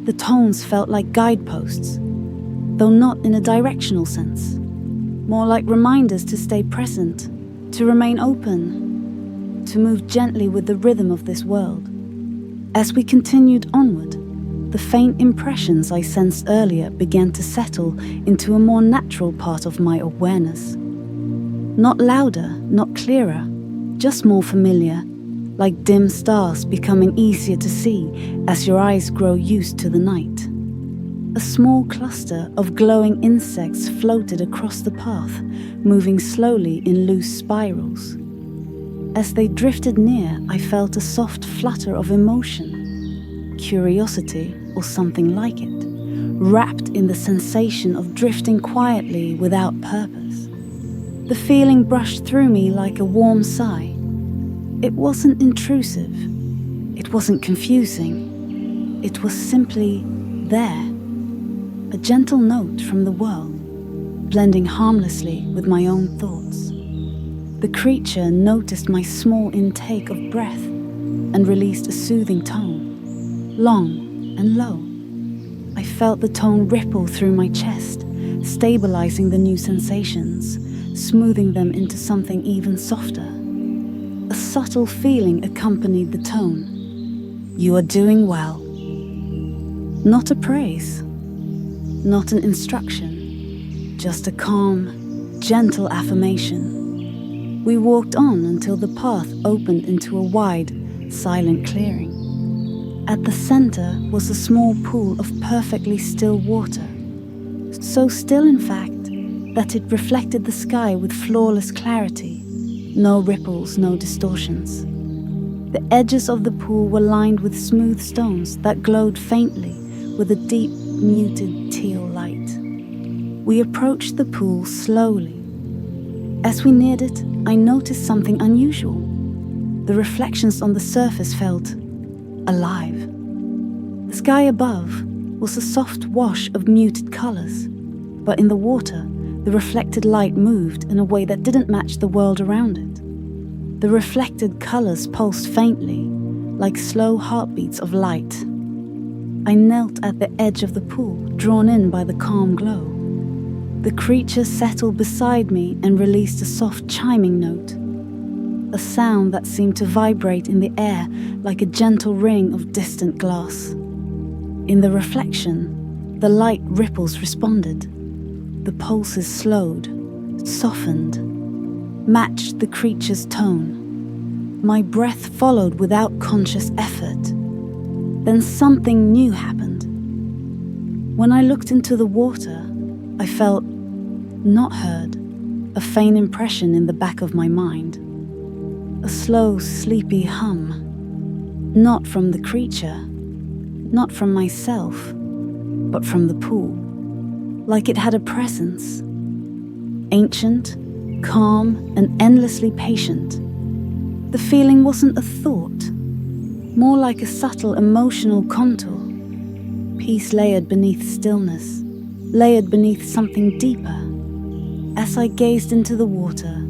The tones felt like guideposts, though not in a directional sense, more like reminders to stay present, to remain open, to move gently with the rhythm of this world. As we continued onward, the faint impressions I sensed earlier began to settle into a more natural part of my awareness. Not louder, not clearer, just more familiar, like dim stars becoming easier to see as your eyes grow used to the night. A small cluster of glowing insects floated across the path, moving slowly in loose spirals. As they drifted near, I felt a soft flutter of emotion, curiosity or something like it, wrapped in the sensation of drifting quietly without purpose. The feeling brushed through me like a warm sigh. It wasn't intrusive. It wasn't confusing. It was simply there. A gentle note from the world, blending harmlessly with my own thoughts. The creature noticed my small intake of breath and released a soothing tone, long and low. I felt the tone ripple through my chest, stabilizing the new sensations, smoothing them into something even softer. A subtle feeling accompanied the tone. You are doing well. Not a praise, not an instruction, just a calm, gentle affirmation. We walked on until the path opened into a wide, silent clearing. At the center was a small pool of perfectly still water, so still in fact that it reflected the sky with flawless clarity. No ripples, no distortions. The edges of the pool were lined with smooth stones that glowed faintly with a deep, muted teal light. We approached the pool slowly. As we neared it, I noticed something unusual. The reflections on the surface felt alive. The sky above was a soft wash of muted colors, but in the water, the reflected light moved in a way that didn't match the world around it. The reflected colors pulsed faintly, like slow heartbeats of light. I knelt at the edge of the pool, drawn in by the calm glow. The creature settled beside me and released a soft chiming note, a sound that seemed to vibrate in the air like a gentle ring of distant glass. In the reflection, the light ripples responded. The pulses slowed, softened, matched the creature's tone. My breath followed without conscious effort. Then something new happened. When I looked into the water, I felt, not heard, a faint impression in the back of my mind. A slow, sleepy hum. Not from the creature, not from myself, but from the pool. Like it had a presence. Ancient, calm, and endlessly patient. The feeling wasn't a thought, more like a subtle emotional contour. Peace layered beneath stillness, layered beneath something deeper. As I gazed into the water,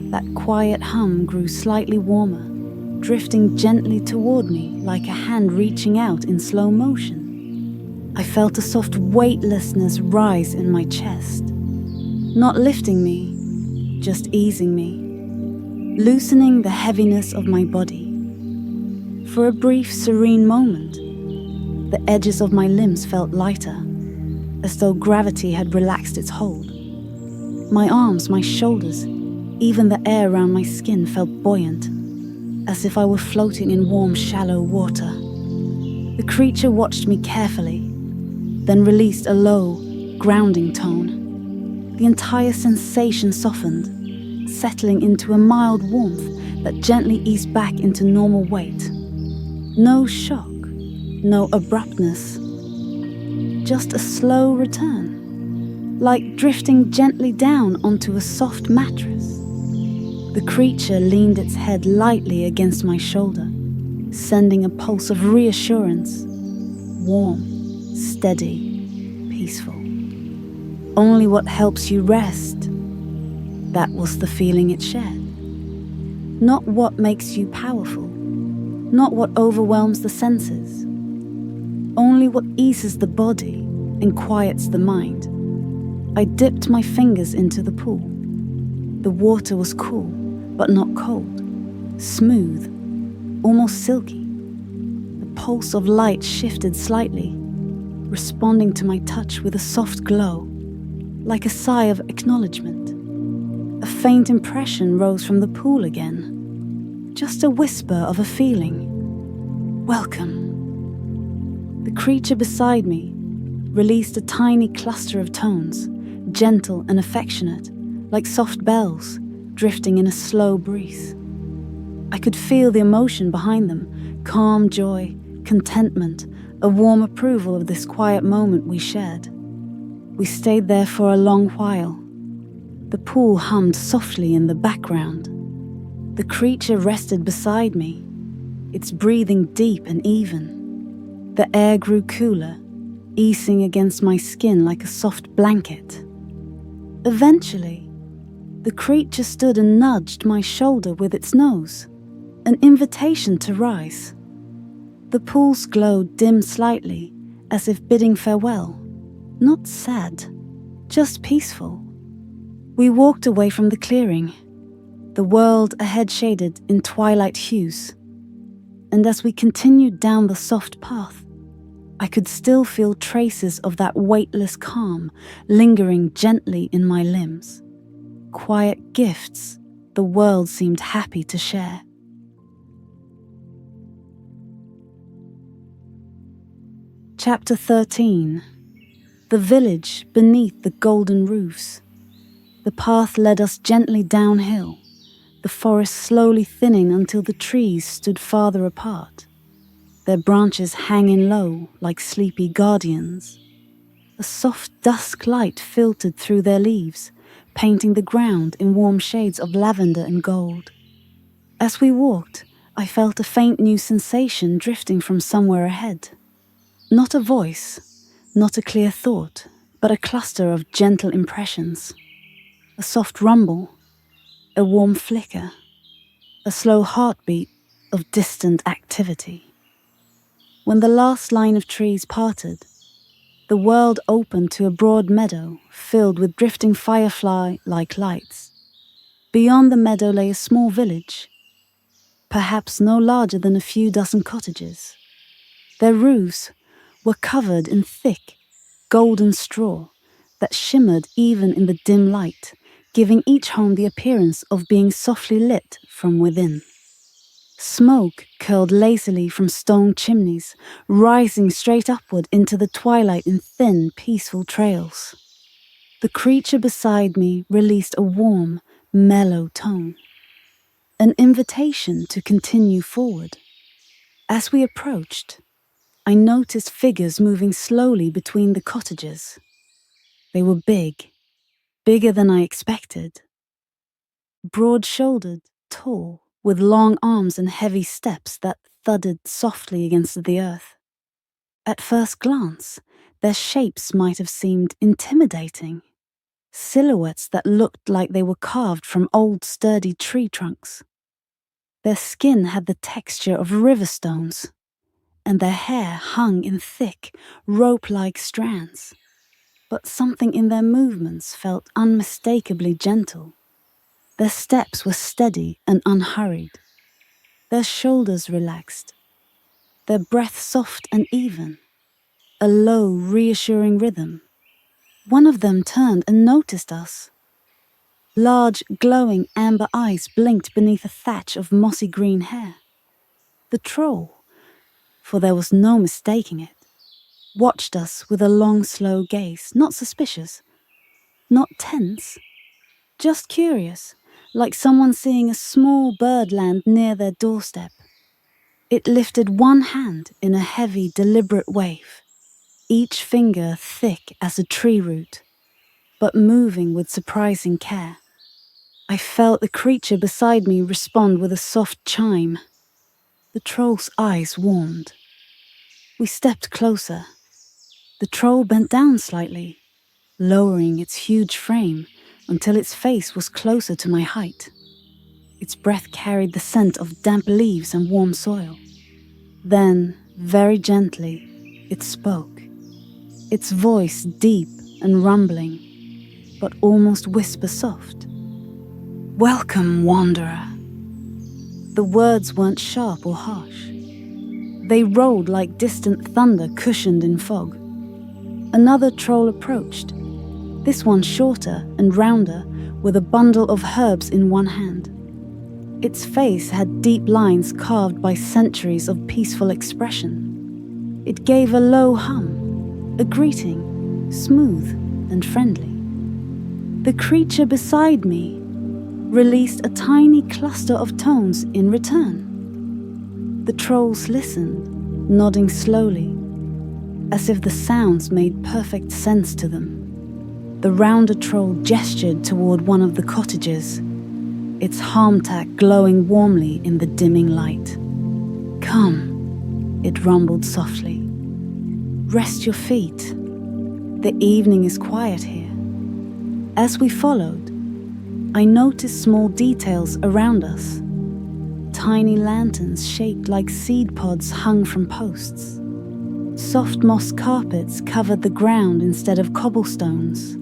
that quiet hum grew slightly warmer, drifting gently toward me like a hand reaching out in slow motion. I felt a soft weightlessness rise in my chest, not lifting me, just easing me, loosening the heaviness of my body. For a brief, serene moment, the edges of my limbs felt lighter, as though gravity had relaxed its hold. My arms, my shoulders, even the air around my skin felt buoyant, as if I were floating in warm, shallow water. The creature watched me carefully, then released a low, grounding tone. The entire sensation softened, settling into a mild warmth that gently eased back into normal weight. No shock, no abruptness, just a slow return, like drifting gently down onto a soft mattress. The creature leaned its head lightly against my shoulder, sending a pulse of reassurance, warm, steady, peaceful. Only what helps you rest. That was the feeling it shared. Not what makes you powerful, not what overwhelms the senses. Only what eases the body and quiets the mind. I dipped my fingers into the pool. The water was cool, but not cold. Smooth, almost silky. The pulse of light shifted slightly, responding to my touch with a soft glow, like a sigh of acknowledgement. A faint impression rose from the pool again, just a whisper of a feeling. Welcome. The creature beside me released a tiny cluster of tones, gentle and affectionate, like soft bells drifting in a slow breeze. I could feel the emotion behind them, calm joy, contentment, a warm approval of this quiet moment we shared. We stayed there for a long while. The pool hummed softly in the background. The creature rested beside me, its breathing deep and even. The air grew cooler, easing against my skin like a soft blanket. Eventually, the creature stood and nudged my shoulder with its nose, an invitation to rise. The pool's glow dimmed slightly, as if bidding farewell. Not sad, just peaceful. We walked away from the clearing, the world ahead shaded in twilight hues. And as we continued down the soft path, I could still feel traces of that weightless calm lingering gently in my limbs. Quiet gifts the world seemed happy to share. Chapter 13. The village beneath the golden roofs. The path led us gently downhill, the forest slowly thinning until the trees stood farther apart, their branches hanging low like sleepy guardians. A soft dusk light filtered through their leaves, painting the ground in warm shades of lavender and gold. As we walked, I felt a faint new sensation drifting from somewhere ahead. Not a voice, not a clear thought, but a cluster of gentle impressions. A soft rumble, a warm flicker, a slow heartbeat of distant activity. When the last line of trees parted, the world opened to a broad meadow filled with drifting firefly-like lights. Beyond the meadow lay a small village, perhaps no larger than a few dozen cottages. Their roofs were covered in thick, golden straw that shimmered even in the dim light, giving each home the appearance of being softly lit from within. Smoke curled lazily from stone chimneys, rising straight upward into the twilight in thin, peaceful trails. The creature beside me released a warm, mellow tone, an invitation to continue forward. As we approached, I noticed figures moving slowly between the cottages. They were big, bigger than I expected. Broad-shouldered, tall, with long arms and heavy steps that thudded softly against the earth. At first glance, their shapes might have seemed intimidating. Silhouettes that looked like they were carved from old sturdy tree trunks. Their skin had the texture of river stones, and their hair hung in thick, rope-like strands. But something in their movements felt unmistakably gentle. Their steps were steady and unhurried, their shoulders relaxed, their breath soft and even, a low, reassuring rhythm. One of them turned and noticed us. Large, glowing amber eyes blinked beneath a thatch of mossy green hair. The troll, for there was no mistaking it, watched us with a long, slow gaze, not suspicious, not tense, just curious, like someone seeing a small bird land near their doorstep. It lifted one hand in a heavy, deliberate wave, each finger thick as a tree root, but moving with surprising care. I felt the creature beside me respond with a soft chime. The troll's eyes warmed. We stepped closer. The troll bent down slightly, lowering its huge frame until its face was closer to my height. Its breath carried the scent of damp leaves and warm soil. Then, very gently, it spoke. Its voice deep and rumbling, but almost whisper-soft. "Welcome, wanderer." The words weren't sharp or harsh. They rolled like distant thunder cushioned in fog. Another troll approached, this one shorter and rounder, with a bundle of herbs in one hand. Its face had deep lines carved by centuries of peaceful expression. It gave a low hum, a greeting, smooth and friendly. The creature beside me released a tiny cluster of tones in return. The trolls listened, nodding slowly, as if the sounds made perfect sense to them. The rounder troll gestured toward one of the cottages, its harmtack glowing warmly in the dimming light. "Come," it rumbled softly. "Rest your feet. The evening is quiet here." As we followed, I noticed small details around us. Tiny lanterns shaped like seed pods hung from posts. Soft moss carpets covered the ground instead of cobblestones.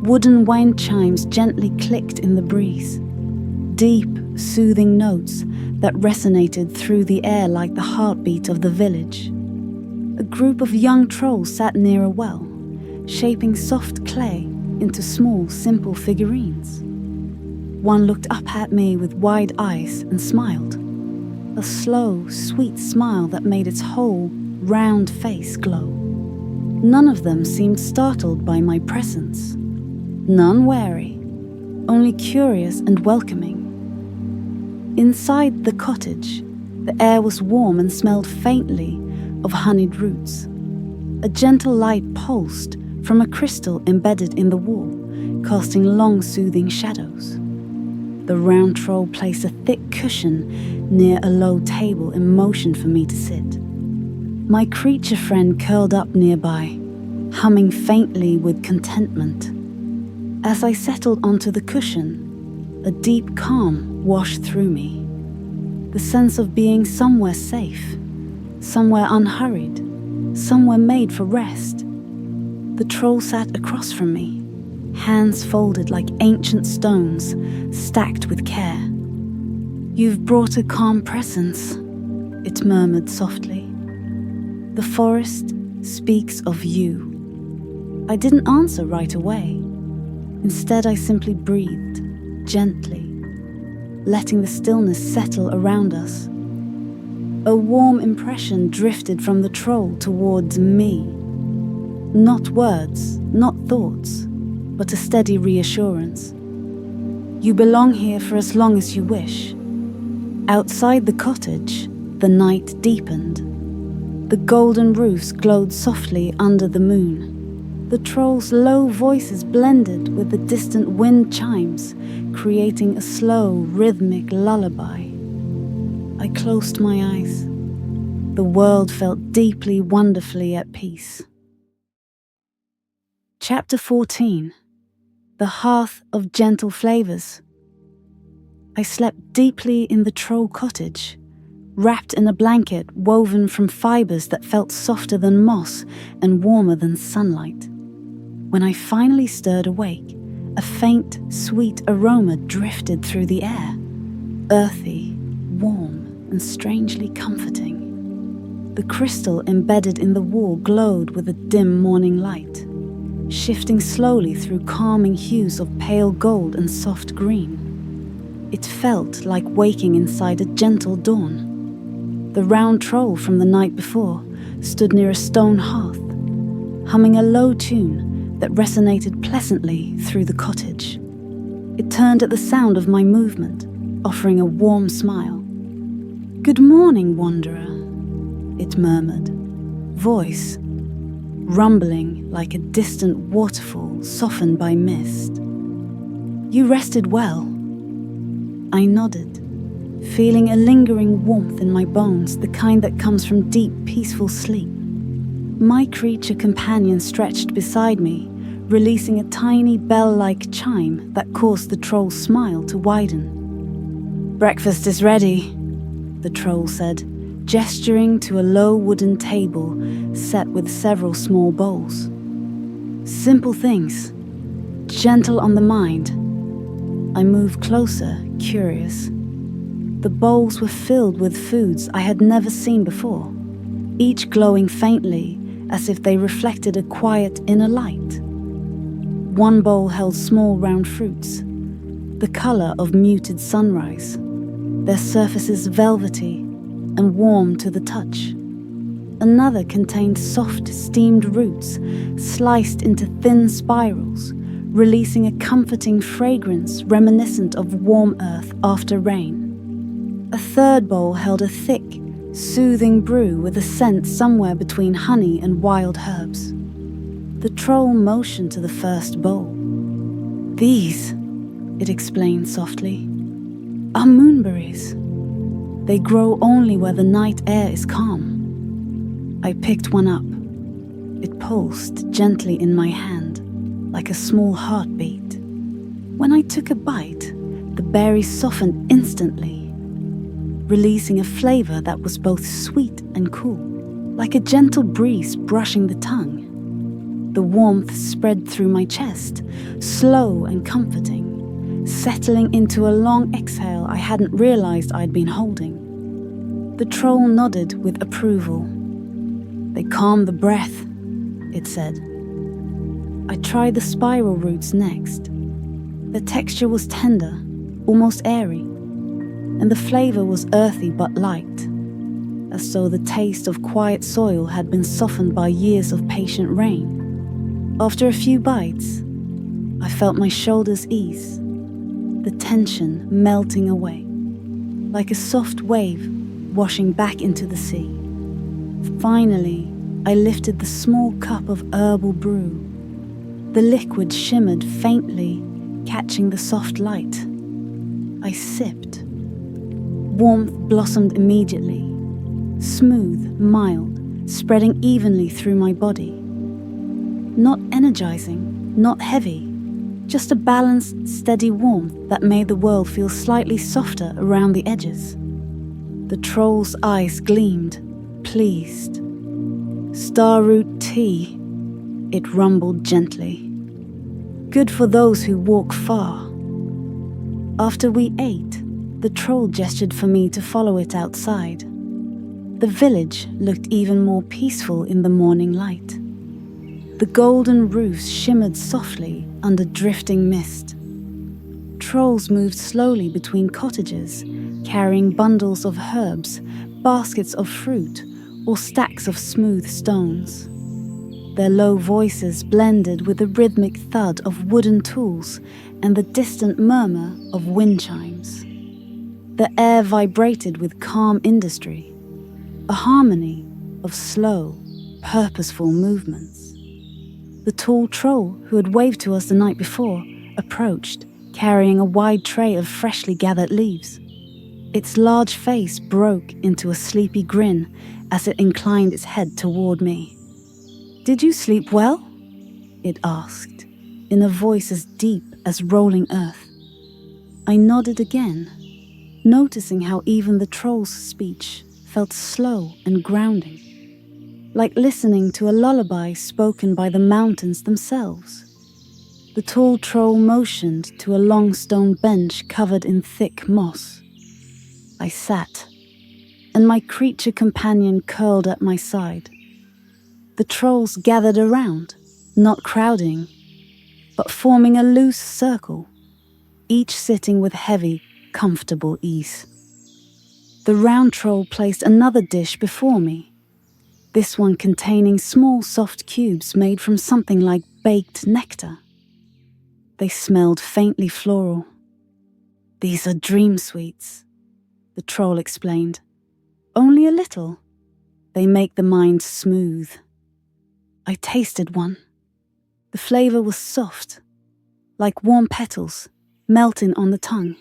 Wooden wind chimes gently clicked in the breeze. Deep, soothing notes that resonated through the air like the heartbeat of the village. A group of young trolls sat near a well, shaping soft clay into small, simple figurines. One looked up at me with wide eyes and smiled. A slow, sweet smile that made its whole, round face glow. None of them seemed startled by my presence. None wary, only curious and welcoming. Inside the cottage, the air was warm and smelled faintly of honeyed roots. A gentle light pulsed from a crystal embedded in the wall, casting long, soothing shadows. The round troll placed a thick cushion near a low table and motioned for me to sit. My creature friend curled up nearby, humming faintly with contentment. As I settled onto the cushion, a deep calm washed through me. The sense of being somewhere safe, somewhere unhurried, somewhere made for rest. The troll sat across from me, hands folded like ancient stones, stacked with care. "You've brought a calm presence," it murmured softly. "The forest speaks of you." I didn't answer right away. Instead, I simply breathed, gently, letting the stillness settle around us. A warm impression drifted from the troll towards me. Not words, not thoughts, but a steady reassurance. "You belong here for as long as you wish." Outside the cottage, the night deepened. The golden roofs glowed softly under the moon. The troll's low voices blended with the distant wind chimes, creating a slow, rhythmic lullaby. I closed my eyes. The world felt deeply, wonderfully at peace. Chapter 14. The Hearth of Gentle Flavors. I slept deeply in the troll cottage, wrapped in a blanket woven from fibers that felt softer than moss and warmer than sunlight. When I finally stirred awake, a faint, sweet aroma drifted through the air, earthy, warm, and strangely comforting. The crystal embedded in the wall glowed with a dim morning light, shifting slowly through calming hues of pale gold and soft green. It felt like waking inside a gentle dawn. The round troll from the night before stood near a stone hearth, humming a low tune that resonated pleasantly through the cottage. It turned at the sound of my movement, offering a warm smile. "Good morning, wanderer," it murmured, voice rumbling like a distant waterfall softened by mist. "You rested well." I nodded, feeling a lingering warmth in my bones, the kind that comes from deep, peaceful sleep. My creature companion stretched beside me, releasing a tiny bell-like chime that caused the troll's smile to widen. "Breakfast is ready," the troll said, gesturing to a low wooden table set with several small bowls. Simple things, gentle on the mind. I moved closer, curious. The bowls were filled with foods I had never seen before, each glowing faintly as if they reflected a quiet inner light. One bowl held small round fruits, the color of muted sunrise, their surfaces velvety and warm to the touch. Another contained soft steamed roots sliced into thin spirals, releasing a comforting fragrance reminiscent of warm earth after rain. A third bowl held a thick, soothing brew with a scent somewhere between honey and wild herbs. The troll motioned to the first bowl. "These," it explained softly, "are moonberries. They grow only where the night air is calm." I picked one up. It pulsed gently in my hand, like a small heartbeat. When I took a bite, the berry softened instantly, releasing a flavor that was both sweet and cool, like a gentle breeze brushing the tongue. The warmth spread through my chest, slow and comforting, settling into a long exhale I hadn't realized I'd been holding. The troll nodded with approval. "They calm the breath," it said. I tried the spiral roots next. The texture was tender, almost airy, and the flavor was earthy but light, as though the taste of quiet soil had been softened by years of patient rain. After a few bites, I felt my shoulders ease, the tension melting away, like a soft wave washing back into the sea. Finally, I lifted the small cup of herbal brew. The liquid shimmered faintly, catching the soft light. I sipped. Warmth blossomed immediately, smooth, mild, spreading evenly through my body. Not energizing, not heavy, just a balanced, steady warmth that made the world feel slightly softer around the edges. The troll's eyes gleamed, pleased. "Starroot tea," it rumbled gently. "Good for those who walk far." After we ate, the troll gestured for me to follow it outside. The village looked even more peaceful in the morning light. The golden roofs shimmered softly under drifting mist. Trolls moved slowly between cottages, carrying bundles of herbs, baskets of fruit, or stacks of smooth stones. Their low voices blended with the rhythmic thud of wooden tools and the distant murmur of wind chimes. The air vibrated with calm industry, a harmony of slow, purposeful movements. The tall troll who had waved to us the night before approached, carrying a wide tray of freshly gathered leaves. Its large face broke into a sleepy grin as it inclined its head toward me. "Did you sleep well?" it asked, in a voice as deep as rolling earth. I nodded again, noticing how even the troll's speech felt slow and grounding, like listening to a lullaby spoken by the mountains themselves. The tall troll motioned to a long stone bench covered in thick moss. I sat, and my creature companion curled at my side. The trolls gathered around, not crowding, but forming a loose circle, each sitting with heavy, comfortable ease. The round troll placed another dish before me, this one containing small soft cubes made from something like baked nectar. They smelled faintly floral. "These are dream sweets," the troll explained. "Only a little. They make the mind smooth." I tasted one. The flavor was soft, like warm petals, melting on the tongue.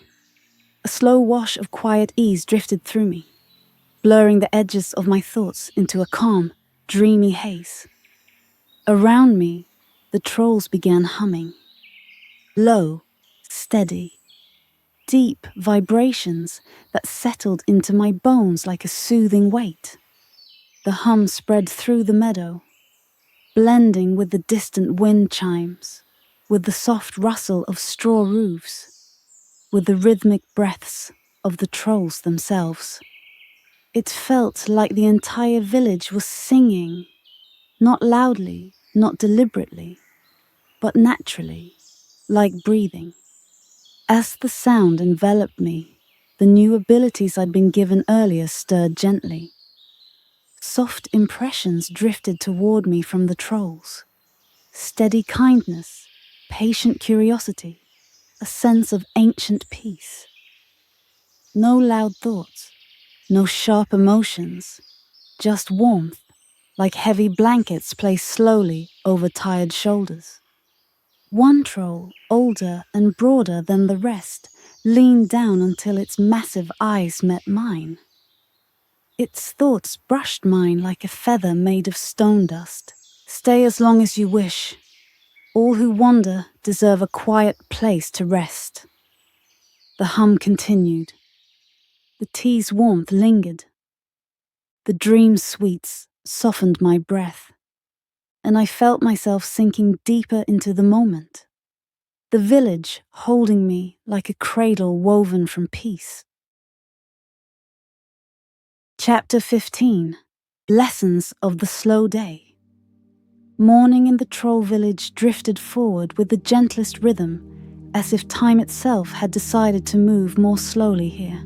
A slow wash of quiet ease drifted through me, blurring the edges of my thoughts into a calm, dreamy haze. Around me, the trolls began humming. Low, steady, deep vibrations that settled into my bones like a soothing weight. The hum spread through the meadow, blending with the distant wind chimes, with the soft rustle of straw roofs, with the rhythmic breaths of the trolls themselves. It felt like the entire village was singing, not loudly, not deliberately, but naturally, like breathing. As the sound enveloped me, the new abilities I'd been given earlier stirred gently. Soft impressions drifted toward me from the trolls. Steady kindness, patient curiosity, a sense of ancient peace. No loud thoughts, no sharp emotions, just warmth, like heavy blankets placed slowly over tired shoulders. One troll, older and broader than the rest, leaned down until its massive eyes met mine. Its thoughts brushed mine like a feather made of stone dust. "Stay as long as you wish. All who wander deserve a quiet place to rest." The hum continued. The tea's warmth lingered. The dream sweets softened my breath, and I felt myself sinking deeper into the moment. The village holding me like a cradle woven from peace. Chapter 15. Lessons of the Slow Day. Morning in the troll village drifted forward with the gentlest rhythm, as if time itself had decided to move more slowly here.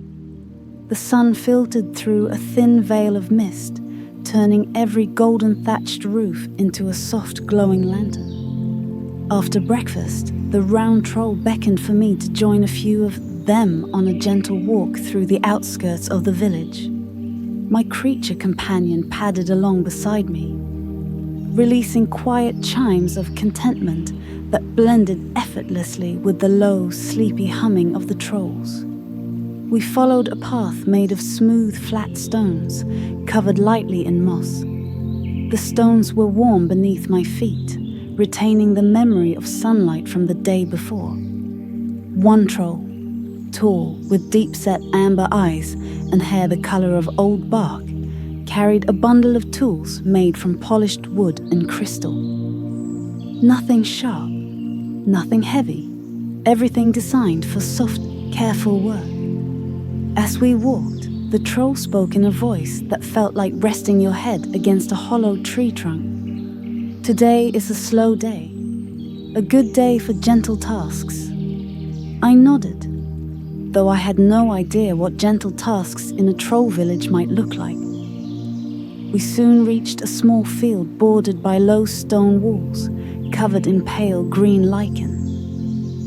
The sun filtered through a thin veil of mist, turning every golden thatched roof into a soft glowing lantern. After breakfast, the round troll beckoned for me to join a few of them on a gentle walk through the outskirts of the village. My creature companion padded along beside me, releasing quiet chimes of contentment that blended effortlessly with the low, sleepy humming of the trolls. We followed a path made of smooth, flat stones, covered lightly in moss. The stones were warm beneath my feet, retaining the memory of sunlight from the day before. One troll, tall, with deep-set amber eyes and hair the color of old bark, carried a bundle of tools made from polished wood and crystal. Nothing sharp, nothing heavy, everything designed for soft, careful work. As we walked, the troll spoke in a voice that felt like resting your head against a hollow tree trunk. Today is a slow day, a good day for gentle tasks. I nodded, though I had no idea what gentle tasks in a troll village might look like. We soon reached a small field bordered by low stone walls, covered in pale green lichen.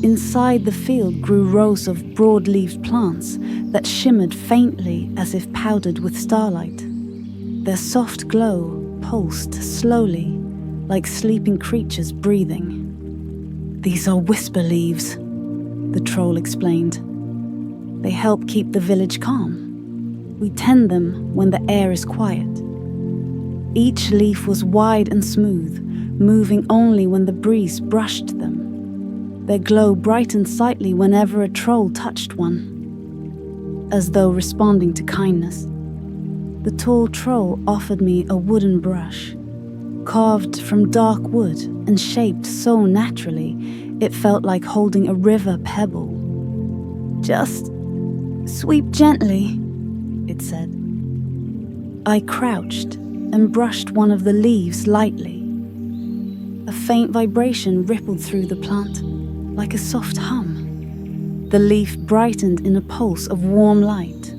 Inside the field grew rows of broad-leaved plants that shimmered faintly as if powdered with starlight. Their soft glow pulsed slowly, like sleeping creatures breathing. "These are whisper leaves," the troll explained. "They help keep the village calm. We tend them when the air is quiet." Each leaf was wide and smooth, moving only when the breeze brushed them. Their glow brightened slightly whenever a troll touched one, as though responding to kindness. The tall troll offered me a wooden brush, carved from dark wood and shaped so naturally it felt like holding a river pebble. "Just sweep gently," it said. I crouched and brushed one of the leaves lightly. A faint vibration rippled through the plant, like a soft hum. The leaf brightened in a pulse of warm light,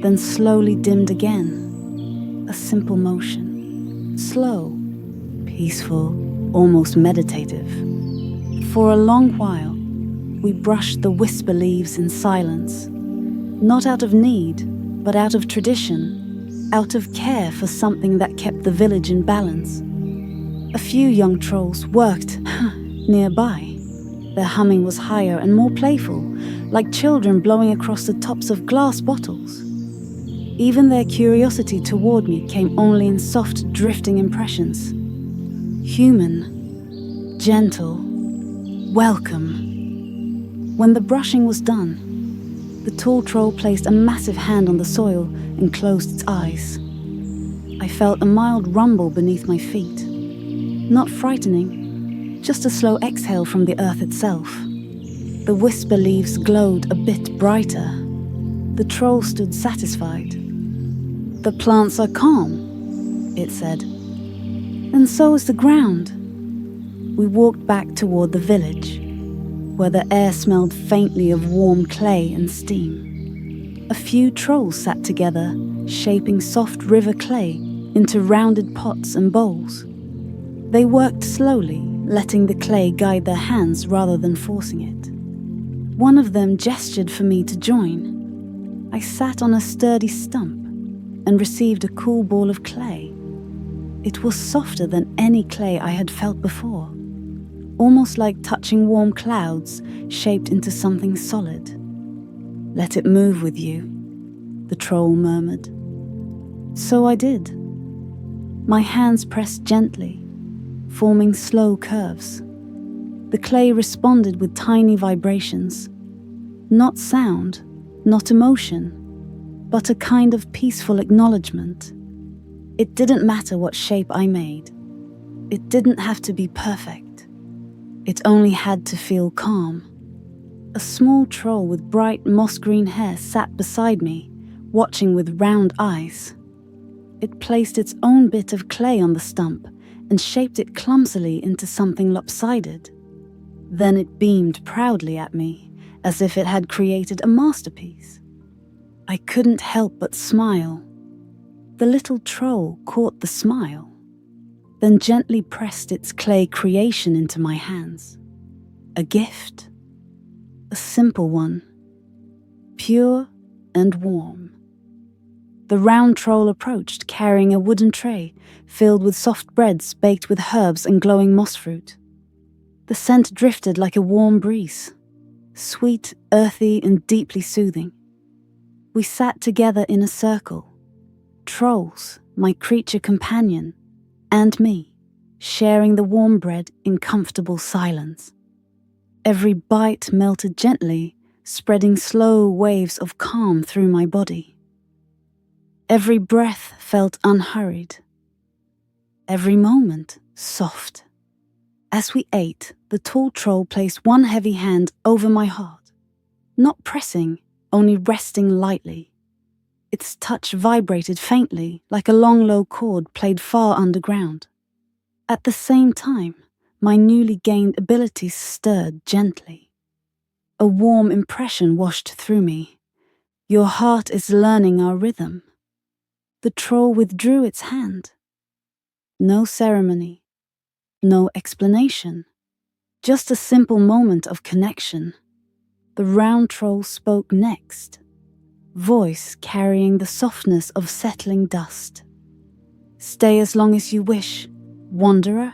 then slowly dimmed again. A simple motion, slow, peaceful, almost meditative. For a long while, we brushed the whisper leaves in silence, not out of need, but out of tradition, out of care for something that kept the village in balance. A few young trolls worked nearby. Their humming was higher and more playful, like children blowing across the tops of glass bottles. Even their curiosity toward me came only in soft, drifting impressions. Human, gentle, welcome. When the brushing was done, the tall troll placed a massive hand on the soil and closed its eyes. I felt a mild rumble beneath my feet. Not frightening, just a slow exhale from the earth itself. The whisper leaves glowed a bit brighter. The troll stood satisfied. "The plants are calm," it said. "And so is the ground." We walked back toward the village, where the air smelled faintly of warm clay and steam. A few trolls sat together, shaping soft river clay into rounded pots and bowls. They worked slowly, letting the clay guide their hands rather than forcing it. One of them gestured for me to join. I sat on a sturdy stump and received a cool ball of clay. It was softer than any clay I had felt before, almost like touching warm clouds shaped into something solid. "Let it move with you," the troll murmured. So I did. My hands pressed gently, forming slow curves. The clay responded with tiny vibrations. Not sound, not emotion, but a kind of peaceful acknowledgement. It didn't matter what shape I made. It didn't have to be perfect. It only had to feel calm. A small troll with bright moss-green hair sat beside me, watching with round eyes. It placed its own bit of clay on the stump and shaped it clumsily into something lopsided. Then it beamed proudly at me, as if it had created a masterpiece. I couldn't help but smile. The little troll caught the smile, then gently pressed its clay creation into my hands. A gift, a simple one, pure and warm. The round troll approached, carrying a wooden tray filled with soft breads baked with herbs and glowing moss fruit. The scent drifted like a warm breeze, sweet, earthy, and deeply soothing. We sat together in a circle, trolls, my creature companion, and me, sharing the warm bread in comfortable silence. Every bite melted gently, spreading slow waves of calm through my body. Every breath felt unhurried, every moment soft. As we ate, the tall troll placed one heavy hand over my heart, not pressing, only resting lightly. Its touch vibrated faintly, like a long, low chord played far underground. At the same time, my newly gained abilities stirred gently. A warm impression washed through me. Your heart is learning our rhythm. The troll withdrew its hand. No ceremony, no explanation, just a simple moment of connection. The round troll spoke next, voice carrying the softness of settling dust. Stay as long as you wish, wanderer.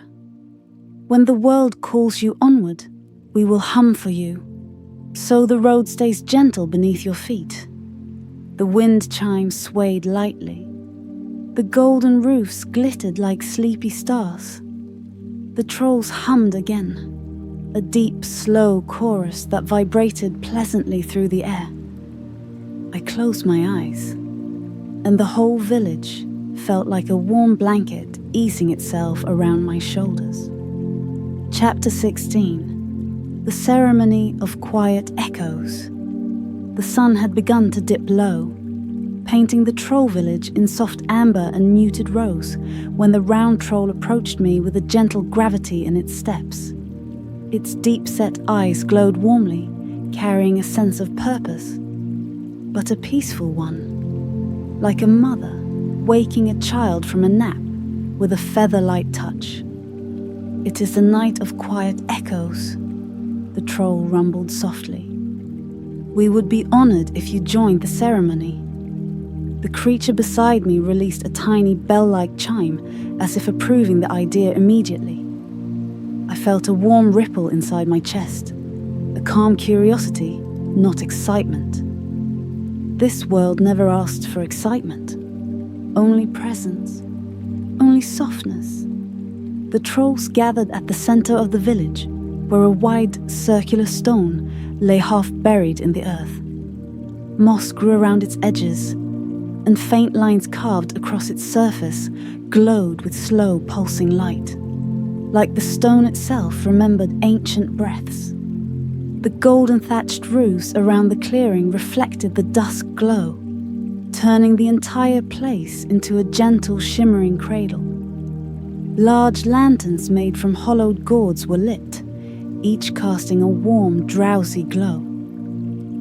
When the world calls you onward, we will hum for you, so the road stays gentle beneath your feet. The wind chimes swayed lightly. The golden roofs glittered like sleepy stars. The trolls hummed again, a deep, slow chorus that vibrated pleasantly through the air. I closed my eyes, and the whole village felt like a warm blanket easing itself around my shoulders. Chapter 16. The Ceremony of Quiet Echoes. The sun had begun to dip low, painting the troll village in soft amber and muted rose when the round troll approached me with a gentle gravity in its steps. Its deep-set eyes glowed warmly, carrying a sense of purpose, but a peaceful one, like a mother waking a child from a nap with a feather-light touch. It is the night of quiet echoes, the troll rumbled softly. We would be honored if you joined the ceremony. The creature beside me released a tiny bell-like chime, as if approving the idea immediately. I felt a warm ripple inside my chest, a calm curiosity, not excitement. This world never asked for excitement, only presence, only softness. The trolls gathered at the center of the village, where a wide, circular stone lay half buried in the earth. Moss grew around its edges, and faint lines carved across its surface glowed with slow, pulsing light. Like the stone itself remembered ancient breaths. The golden thatched roofs around the clearing reflected the dusk glow, turning the entire place into a gentle, shimmering cradle. Large lanterns made from hollowed gourds were lit, each casting a warm, drowsy glow.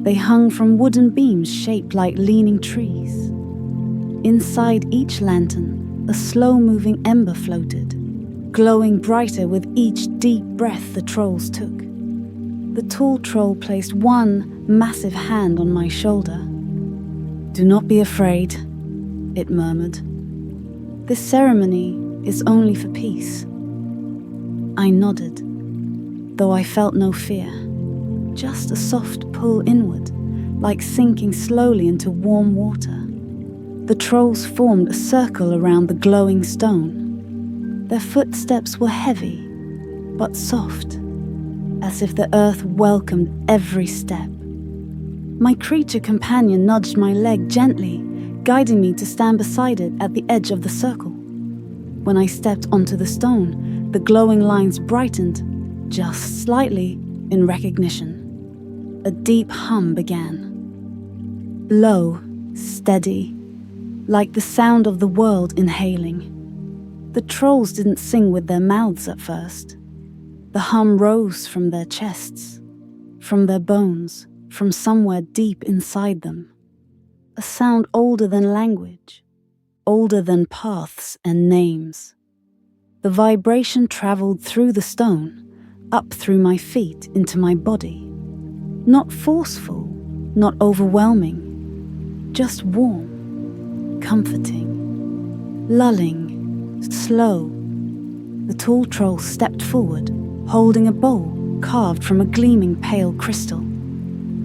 They hung from wooden beams shaped like leaning trees. Inside each lantern, a slow-moving ember floated, glowing brighter with each deep breath the trolls took. The tall troll placed one massive hand on my shoulder. "Do not be afraid," it murmured. "This ceremony is only for peace." I nodded, though I felt no fear, just a soft pull inward, like sinking slowly into warm water. The trolls formed a circle around the glowing stone. Their footsteps were heavy, but soft, as if the earth welcomed every step. My creature companion nudged my leg gently, guiding me to stand beside it at the edge of the circle. When I stepped onto the stone, the glowing lines brightened, just slightly, in recognition. A deep hum began. Low, steady, like the sound of the world inhaling. The trolls didn't sing with their mouths at first. The hum rose from their chests, from their bones, from somewhere deep inside them. a sound older than language, older than paths and names. The vibration traveled through the stone, up through my feet into my body. Not forceful, not overwhelming, just warm, comforting, lulling, slow. The tall troll stepped forward, holding a bowl carved from a gleaming pale crystal.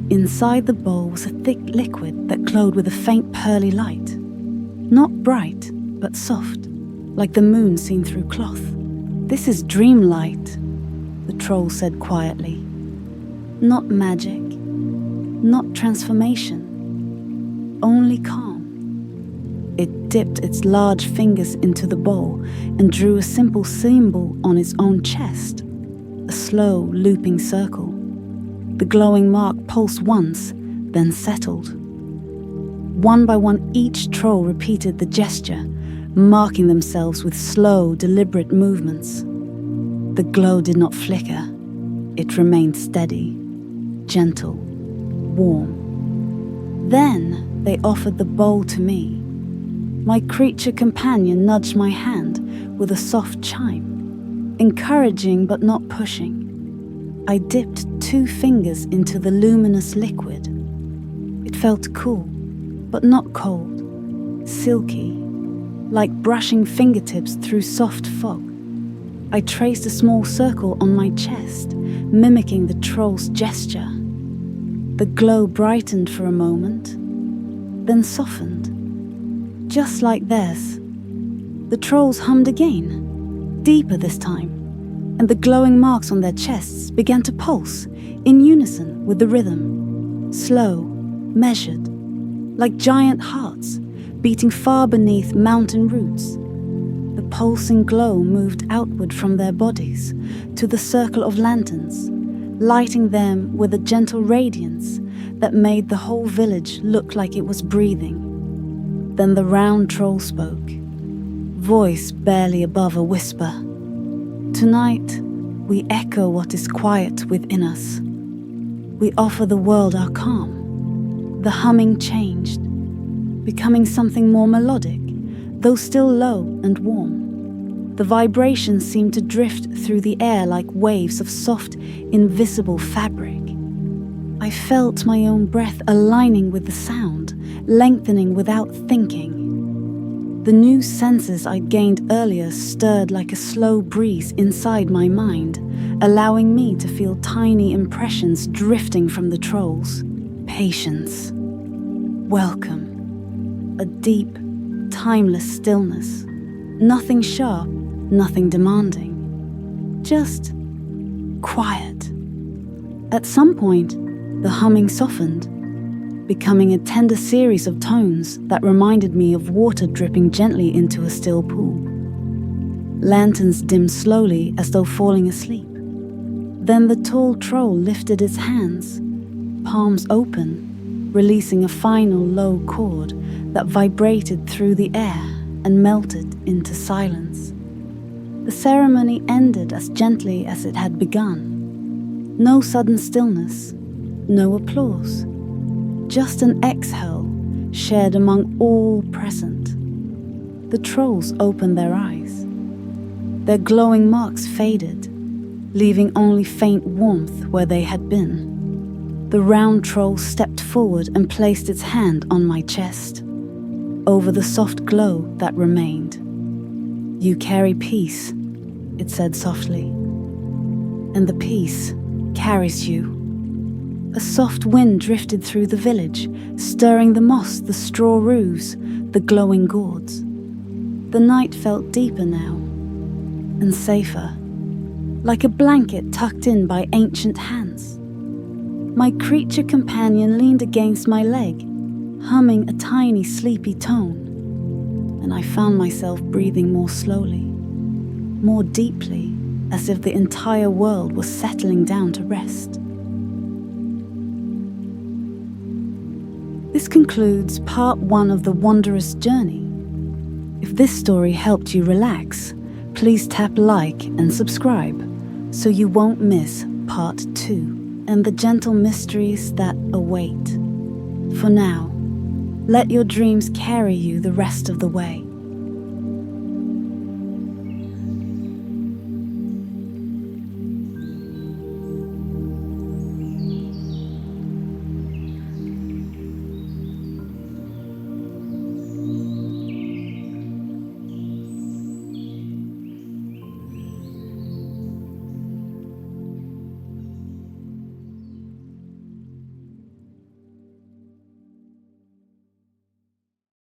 Inside the bowl was a thick liquid that glowed with a faint pearly light. Not bright, but soft, like the moon seen through cloth. "This is dreamlight," the troll said quietly. "Not magic, not transformation, only calm." It dipped its large fingers into the bowl and drew a simple symbol on its own chest, a slow, looping circle. The glowing mark pulsed once, then settled. One by one, each troll repeated the gesture, marking themselves with slow, deliberate movements. The glow did not flicker. It remained steady, gentle, warm. Then they offered the bowl to me. My creature companion nudged my hand with a soft chime, encouraging but not pushing. I dipped 2 fingers into the luminous liquid. It felt cool, but not cold, silky, like brushing fingertips through soft fog. I traced a small circle on my chest, mimicking the troll's gesture. The glow brightened for a moment, then softened. Just like theirs. The trolls hummed again, deeper this time, and the glowing marks on their chests began to pulse in unison with the rhythm, slow, measured, like giant hearts beating far beneath mountain roots. The pulsing glow moved outward from their bodies to the circle of lanterns, lighting them with a gentle radiance that made the whole village look like it was breathing. Then the round troll spoke, voice barely above a whisper. "Tonight, we echo what is quiet within us. We offer the world our calm." The humming changed, becoming something more melodic, though still low and warm. The vibrations seemed to drift through the air like waves of soft, invisible fabric. I felt my own breath aligning with the sound, lengthening without thinking. The new senses I'd gained earlier stirred like a slow breeze inside my mind, allowing me to feel tiny impressions drifting from the trolls. Patience. Welcome. A deep, timeless stillness. Nothing sharp, nothing demanding. Just quiet. At some point, the humming softened, becoming a tender series of tones that reminded me of water dripping gently into a still pool. Lanterns dimmed slowly as though falling asleep. Then the tall troll lifted its hands, palms open, releasing a final low chord that vibrated through the air and melted into silence. The ceremony ended as gently as it had begun. No sudden stillness, no applause, just an exhale shared among all present. The trolls opened their eyes. Their glowing marks faded, leaving only faint warmth where they had been. The round troll stepped forward and placed its hand on my chest, over the soft glow that remained. "You carry peace," it said softly, "and the peace carries you." A soft wind drifted through the village, stirring the moss, the straw roofs, the glowing gourds. The night felt deeper now, and safer, like a blanket tucked in by ancient hands. My creature companion leaned against my leg, humming a tiny sleepy tone, and I found myself breathing more slowly, more deeply, as if the entire world was settling down to rest. This concludes part 1 of the wondrous journey. If this story helped you relax, please tap like and subscribe so you won't miss part 2 and the gentle mysteries that await. For now, Let your dreams carry you the rest of the way.